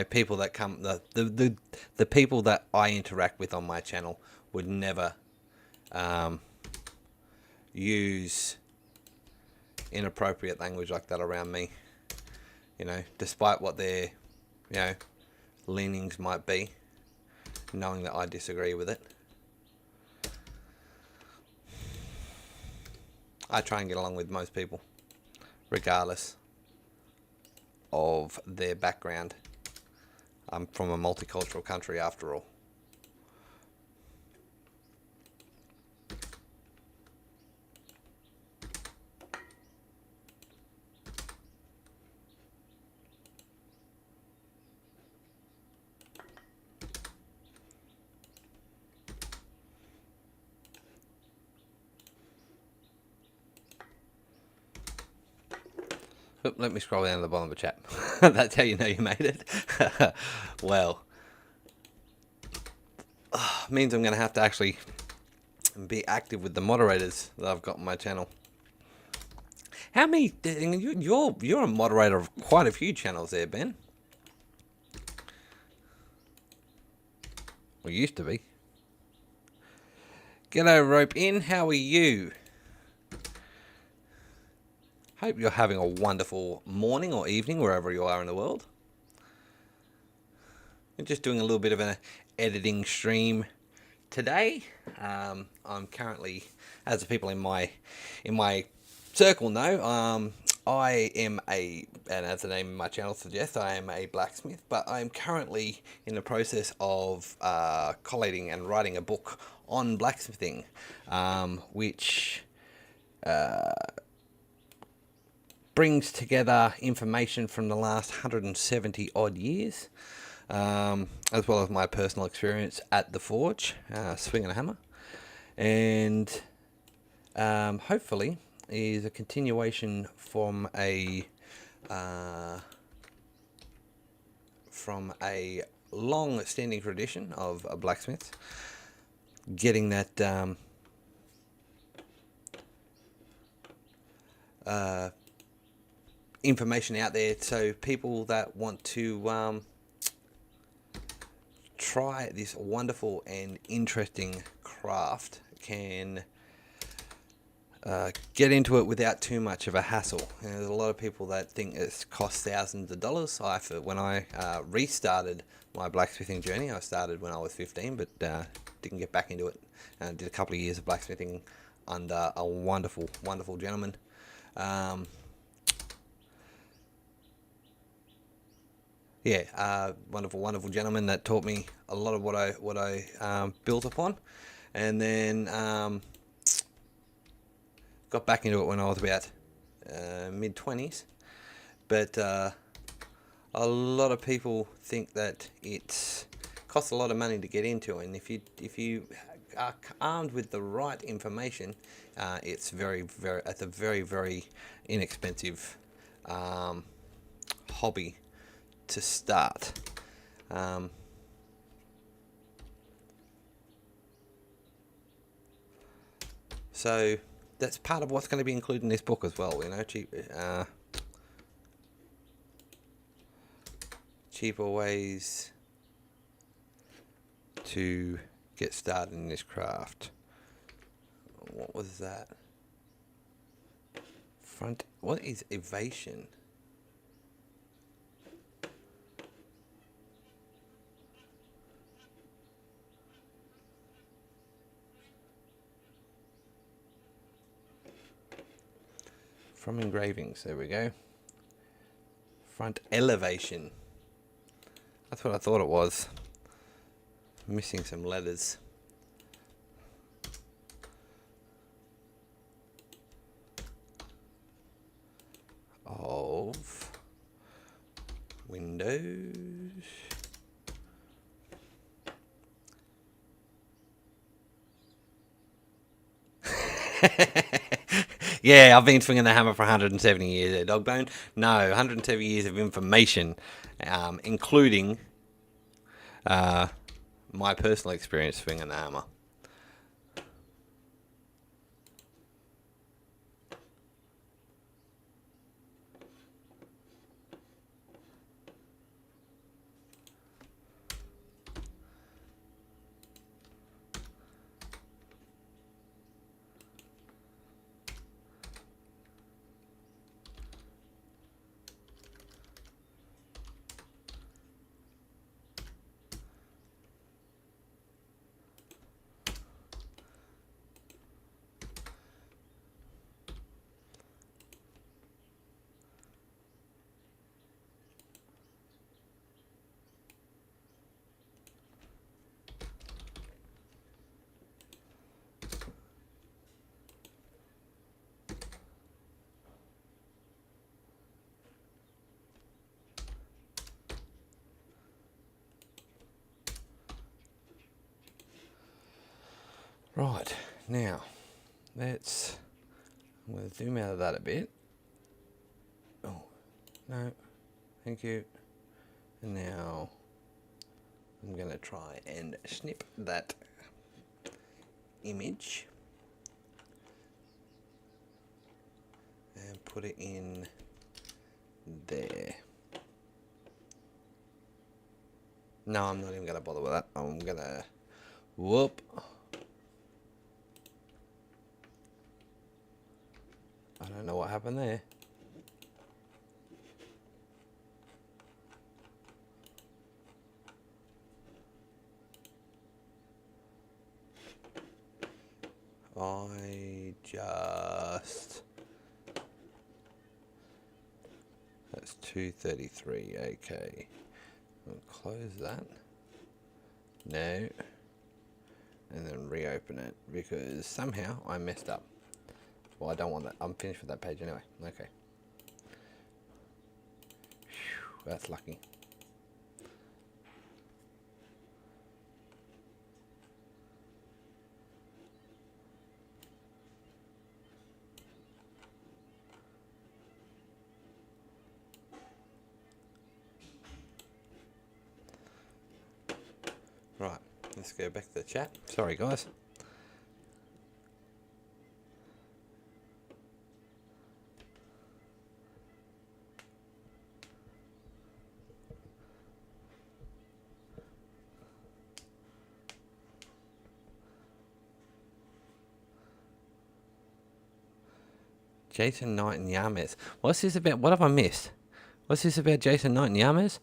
people that come, the people that I interact with on my channel would never use inappropriate language like that around me, despite what their, leanings might be, knowing that I disagree with it. I try and get along with most people, regardless of their background. I'm from a multicultural country after all. Let me scroll down to the bottom of the chat. That's how you know you made it. Well, means I'm going to have to actually be active with the moderators that I've got on my channel. How many? You're a moderator of quite a few channels there, Ben. Well, used to be. G'day, Rope In. How are you? Hope you're having a wonderful morning or evening wherever you are in the world. I'm just doing a little bit of an editing stream today. I'm currently, as the people in my circle know, I am and as the name of my channel suggests, I am a blacksmith, but I'm currently in the process of collating and writing a book on blacksmithing, which brings together information from the last 170 odd years, as well as my personal experience at the forge, swinging a hammer, and hopefully is a continuation from a long-standing tradition of blacksmiths, getting that information out there so people that want to try this wonderful and interesting craft can get into it without too much of a hassle. There's a lot of people that think it costs thousands of dollars. When I restarted my blacksmithing journey, I started when I was 15, but didn't get back into it. Did a couple of years of blacksmithing under a wonderful, wonderful gentleman. Wonderful, wonderful gentleman that taught me a lot of what I built upon, and then got back into it when I was about mid-20s, but a lot of people think that it costs a lot of money to get into, and if you are armed with the right information, it's a very inexpensive hobby to start. So that's part of what's going to be included in this book as well. You know, cheaper ways to get started in this craft. What was that? What is evasion? From engravings, there we go. Front elevation. That's what I thought it was. Missing some letters. Of windows. Yeah, I've been swinging the hammer for 170 years there, Dogbone. No, 170 years of information, including my personal experience swinging the hammer. Right, now, I'm going to zoom out of that a bit. Oh, no, thank you. And now, I'm going to try and snip that image and put it in there. No, I'm not even going to bother with that. I'm going to, whoop. I don't know what happened there. That's 233, okay. I'll close that. No. And then reopen it because somehow I messed up. Well, I don't want that. I'm finished with that page anyway. Okay. Whew, that's lucky. Right, let's go back to the chat. Sorry, guys. Jason Knight and Yames. What's this about? What have I missed? What's this about Jason Knight and Yames?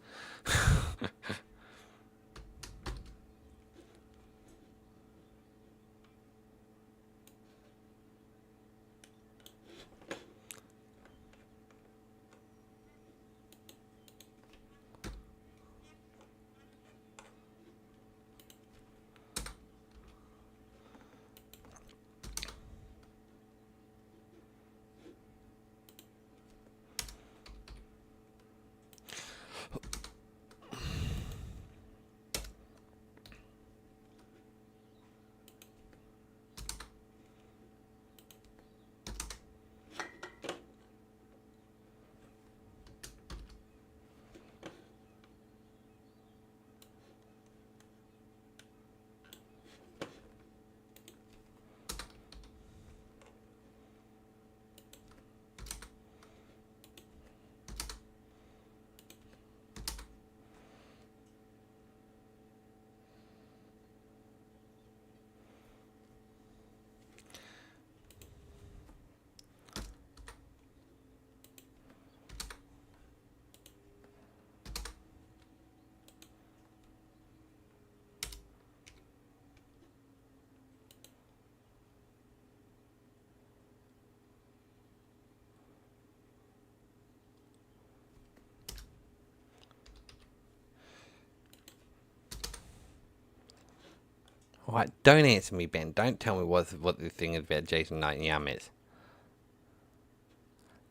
Right, don't answer me, Ben. Don't tell me what the thing is about Jason Knight and Yamez.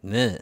Nah.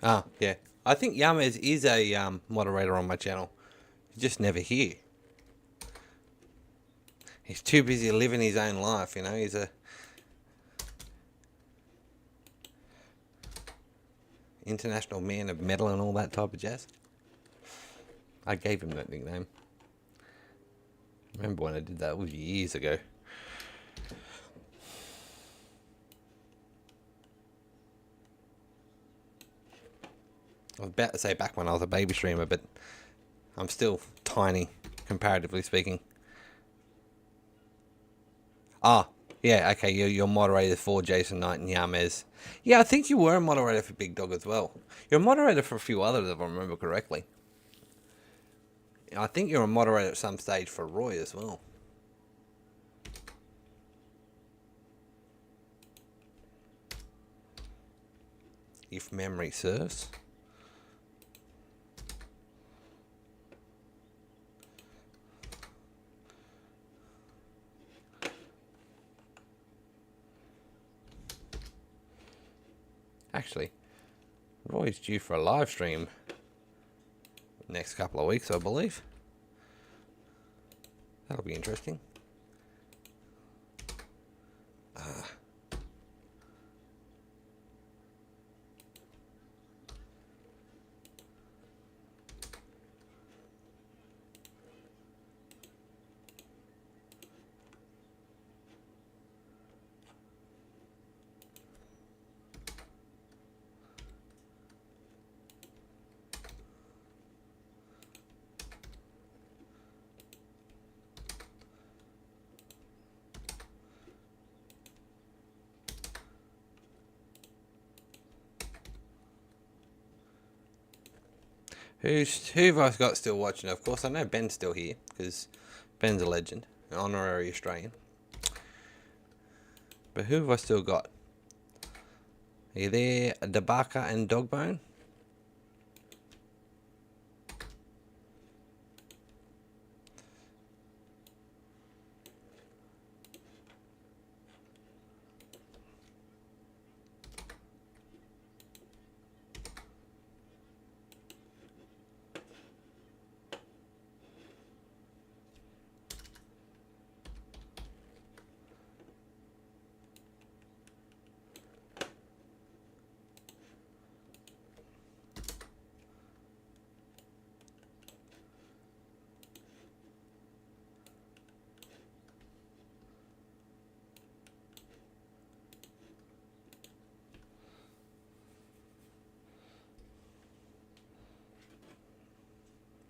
Ah, yeah. I think Yamez is a moderator on my channel. He's just never here. He's too busy living his own life, you know. He's a international man of metal and all that type of jazz. I gave him that nickname. Remember when I did that? It was years ago. I was about to say back when I was a baby streamer, but I'm still tiny, comparatively speaking. Ah, yeah, okay, you're moderator for Jason Knight and Yamez. Yeah, I think you were a moderator for Big Dog as well. You're a moderator for a few others, if I remember correctly. I think you're a moderator at some stage for Roy as well. If memory serves. Actually, Roy's due for a live stream next couple of weeks, I believe. That'll be interesting. Who have I got still watching? Of course, I know Ben's still here, because Ben's a legend, an honorary Australian. But who have I still got? Are you there, Debaka and Dogbone?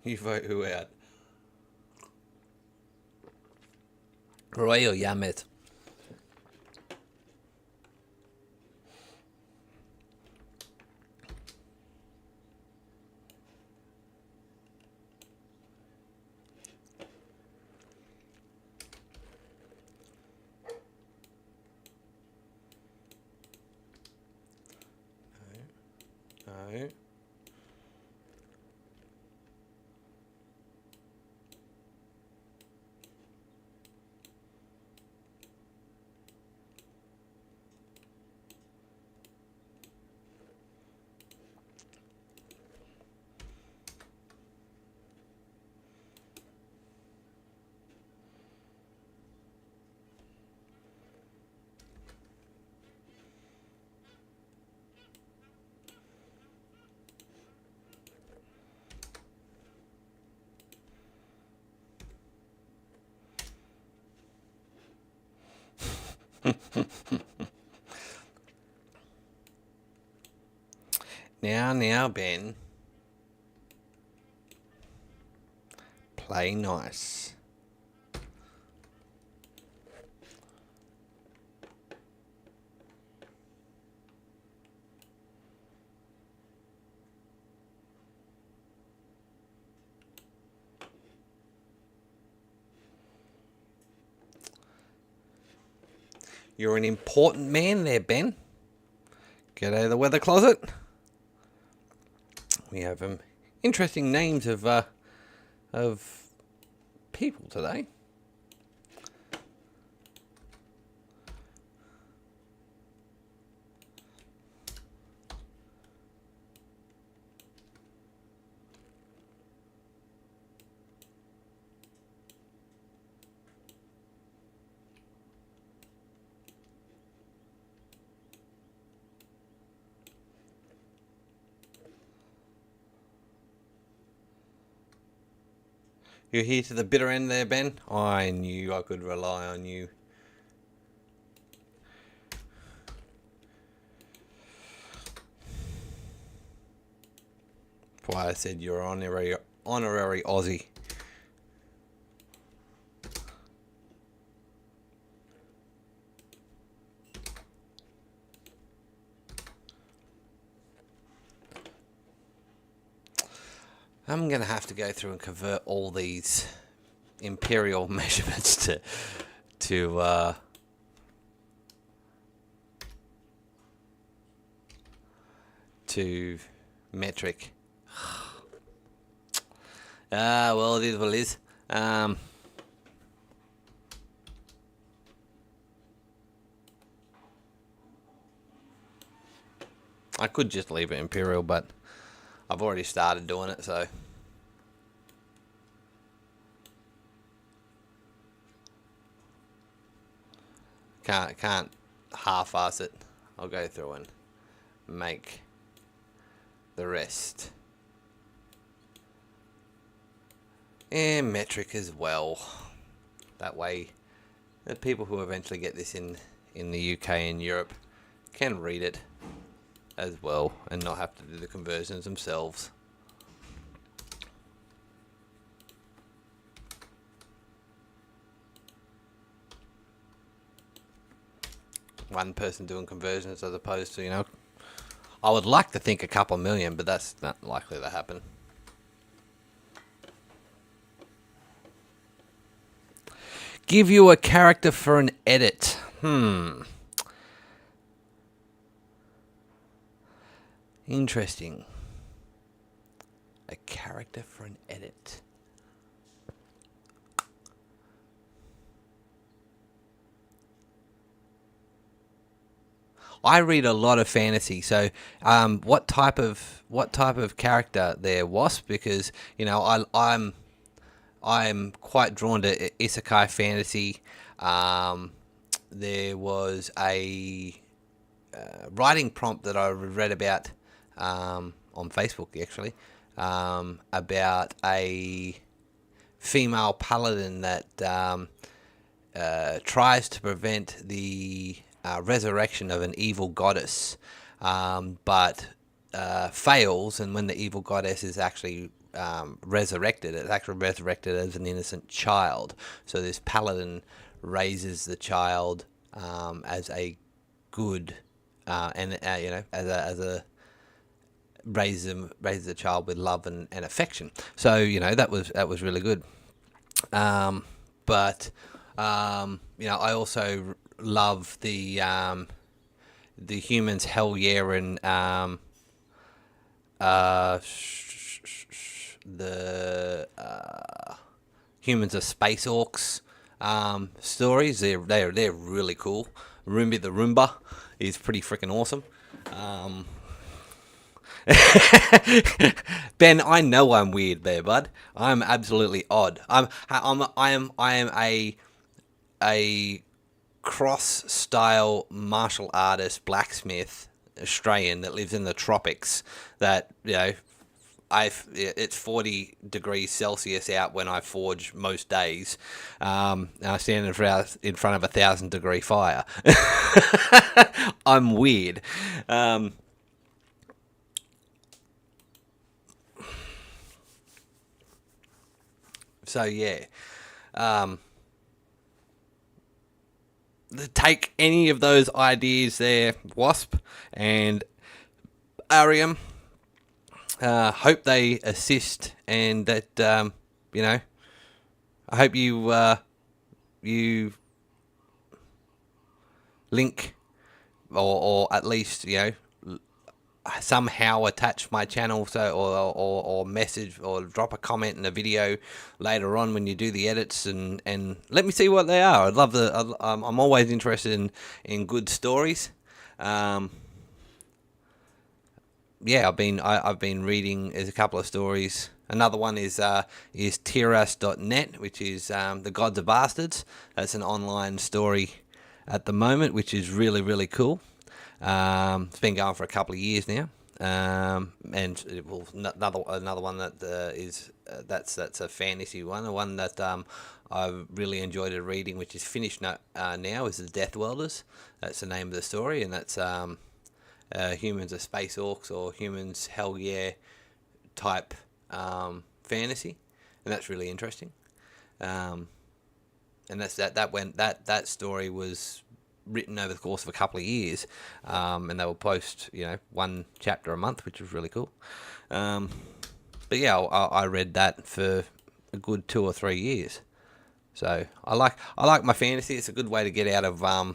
You vote who out? Roy or Yamez? No. Now, Ben. Play nice. You're an important man there, Ben. Get out of the weather closet. We have interesting names of people today. You're here to the bitter end there, Ben. I knew I could rely on you. That's why I said you're honorary Aussie. I'm going to have to go through and convert all these imperial measurements to metric. Well, it is what it is. I could just leave it imperial, but I've already started doing it, so can't half-ass it. I'll go through and make the rest. And metric as well. That way, the people who eventually get this in the UK and Europe can read it as well and not have to do the conversions themselves. One person doing conversions as opposed to, I would like to think a couple million, but that's not likely to happen. Give you a character for an edit. Interesting. A character for an edit. I read a lot of fantasy, so what type of character there, Wasp? Because I'm quite drawn to isekai fantasy. There was a writing prompt that I read about on Facebook, actually, about a female paladin that tries to prevent the resurrection of an evil goddess, but fails, and when the evil goddess is actually resurrected, it's actually resurrected as an innocent child. So this paladin raises the child as a good raises the child with love and affection. So that was really good. But I also love the humans Hell Yeah and the humans are space orcs stories. They're really cool. Roomba the Roomba is pretty freaking awesome. Ben, I know I'm weird there, bud. I'm absolutely odd. I am a cross style martial artist blacksmith Australian that lives in the tropics. That it's 40 degrees Celsius out when I forge most days. And I stand in front of a 1,000-degree fire. I'm weird. So yeah, take any of those ideas there, Wasp and Arium. Hope they assist, and that you know, I hope you link, or at least, you know, somehow attach my channel, so or message or drop a comment in the video later on when you do the edits, and let me see what they are. I'd love I'm always interested in good stories. Yeah, I've been reading. There's a couple of stories. Another one is Tiras.net, which is The Gods of Bastards. That's an online story at the moment, which is really, really cool. It's been going for a couple of years now. And it will, another one that that's a fantasy one, one that I've really enjoyed reading, which is finished now, is The Death Welders. That's the name of the story, and that's humans are space orcs, or humans hell yeah type fantasy, and that's really interesting. And that story was written over the course of a couple of years, and they will post, you know, one chapter a month, which was really cool. But yeah, I read that for a good 2 or 3 years. So I like my fantasy. It's a good way to get out of out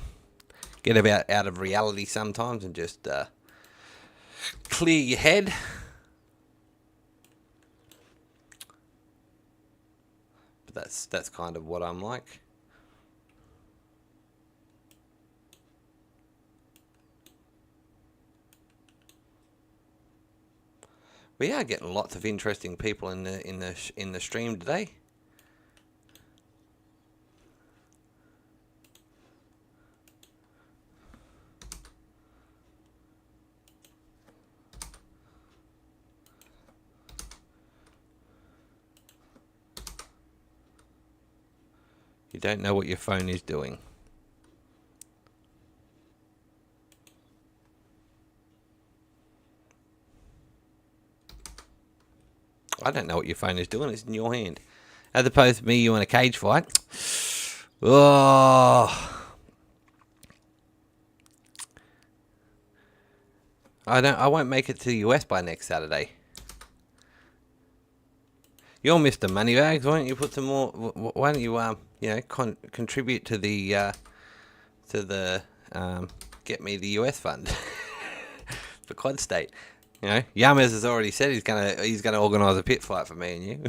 of reality sometimes, and just clear your head. But that's kind of what I'm like. We are getting lots of interesting people in the stream today. You don't know what your phone is doing. I don't know what your phone is doing. It's in your hand. As opposed to me, you in a cage fight. Oh, I won't make it to the US by next Saturday. You're Mr. Moneybags. Why don't you put some more? Why don't you you know, contribute to the get me the US fund for Quad State. You know, Yamaz has already said he's gonna organise a pit fight for me and you.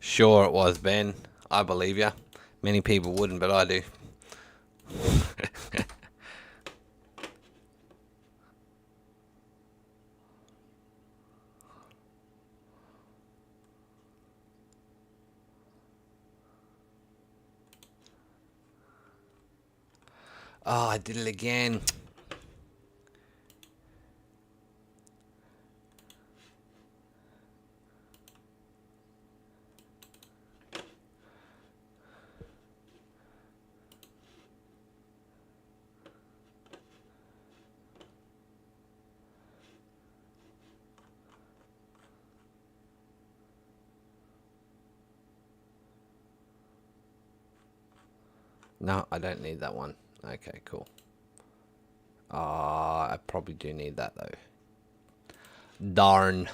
Sure it was, Ben. I believe you. Many people wouldn't, but I do. Oh, I did it again. No, I don't need that one. Okay, cool. I probably do need that though. Darn.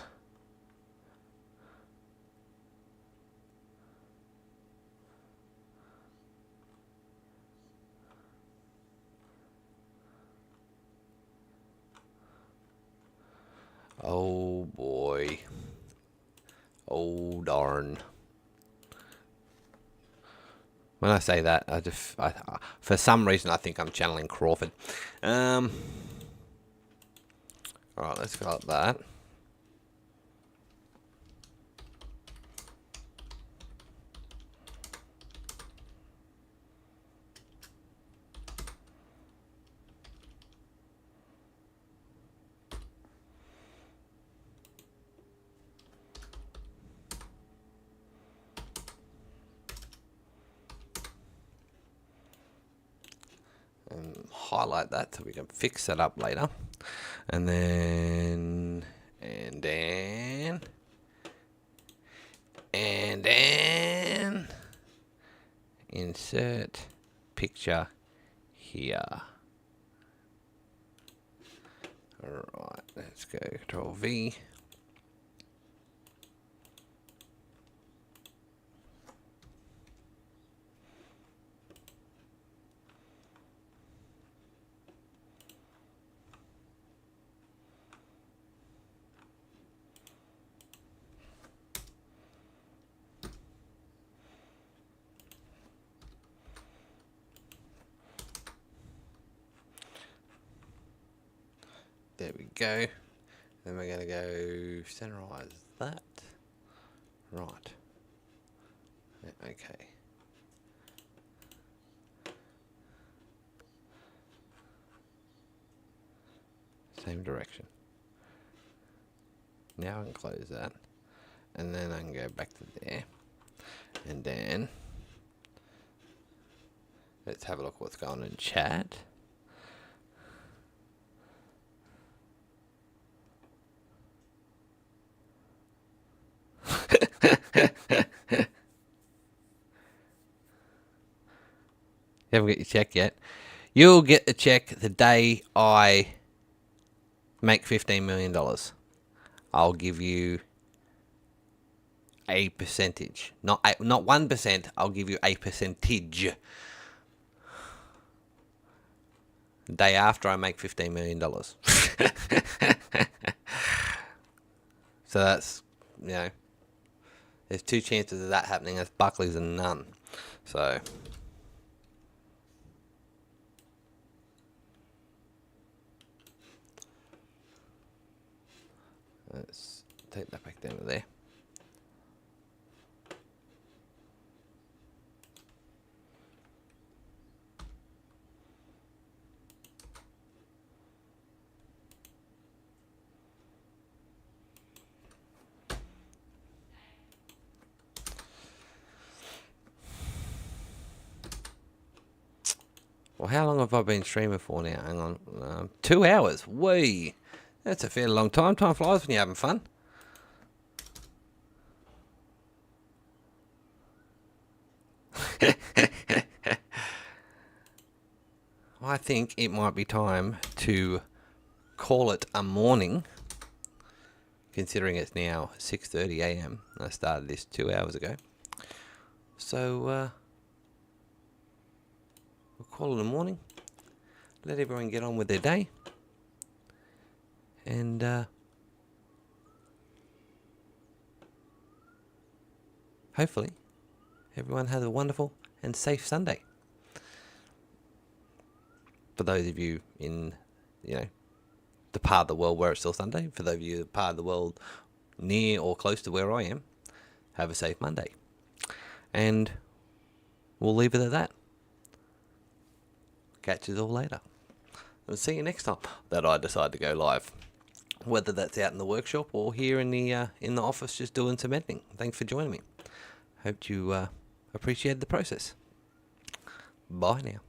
Oh boy. Oh darn. When I say that, for some reason I think I'm channeling Crawford. Alright, let's go up that. like that so we can fix that up later. And then insert picture here. Alright, let's go Control V. There we go. Then we're going to go centerize that. Right. Okay. Same direction. Now I can close that. And then I can go back to there. And then let's have a look what's going on in chat. You haven't got your check yet. You'll get the check the day I make $15 million. I'll give you a percentage. Not 1%, I'll give you a percentage. The day after I make $15 million. So that's, you know, there's 2 chances of that happening. That's Buckley's and none. So let's take that back down to there. Well, how long have I been streaming for now? Hang on. 2 hours. Whee! That's a fairly long time. Time flies when you're having fun. I think it might be time to call it a morning, considering it's now 6:30 a.m. I started this 2 hours ago. So, we'll call it a morning. Let everyone get on with their day. And hopefully everyone has a wonderful and safe Sunday. For those of you in, you know, the part of the world where it's still Sunday, for those of you in the part of the world near or close to where I am, have a safe Monday. And we'll leave it at that. Catch you all later. And see you next time that I decide to go live. Whether that's out in the workshop or here in the office just doing some editing. Thanks for joining me. Hope you appreciated the process. Bye now.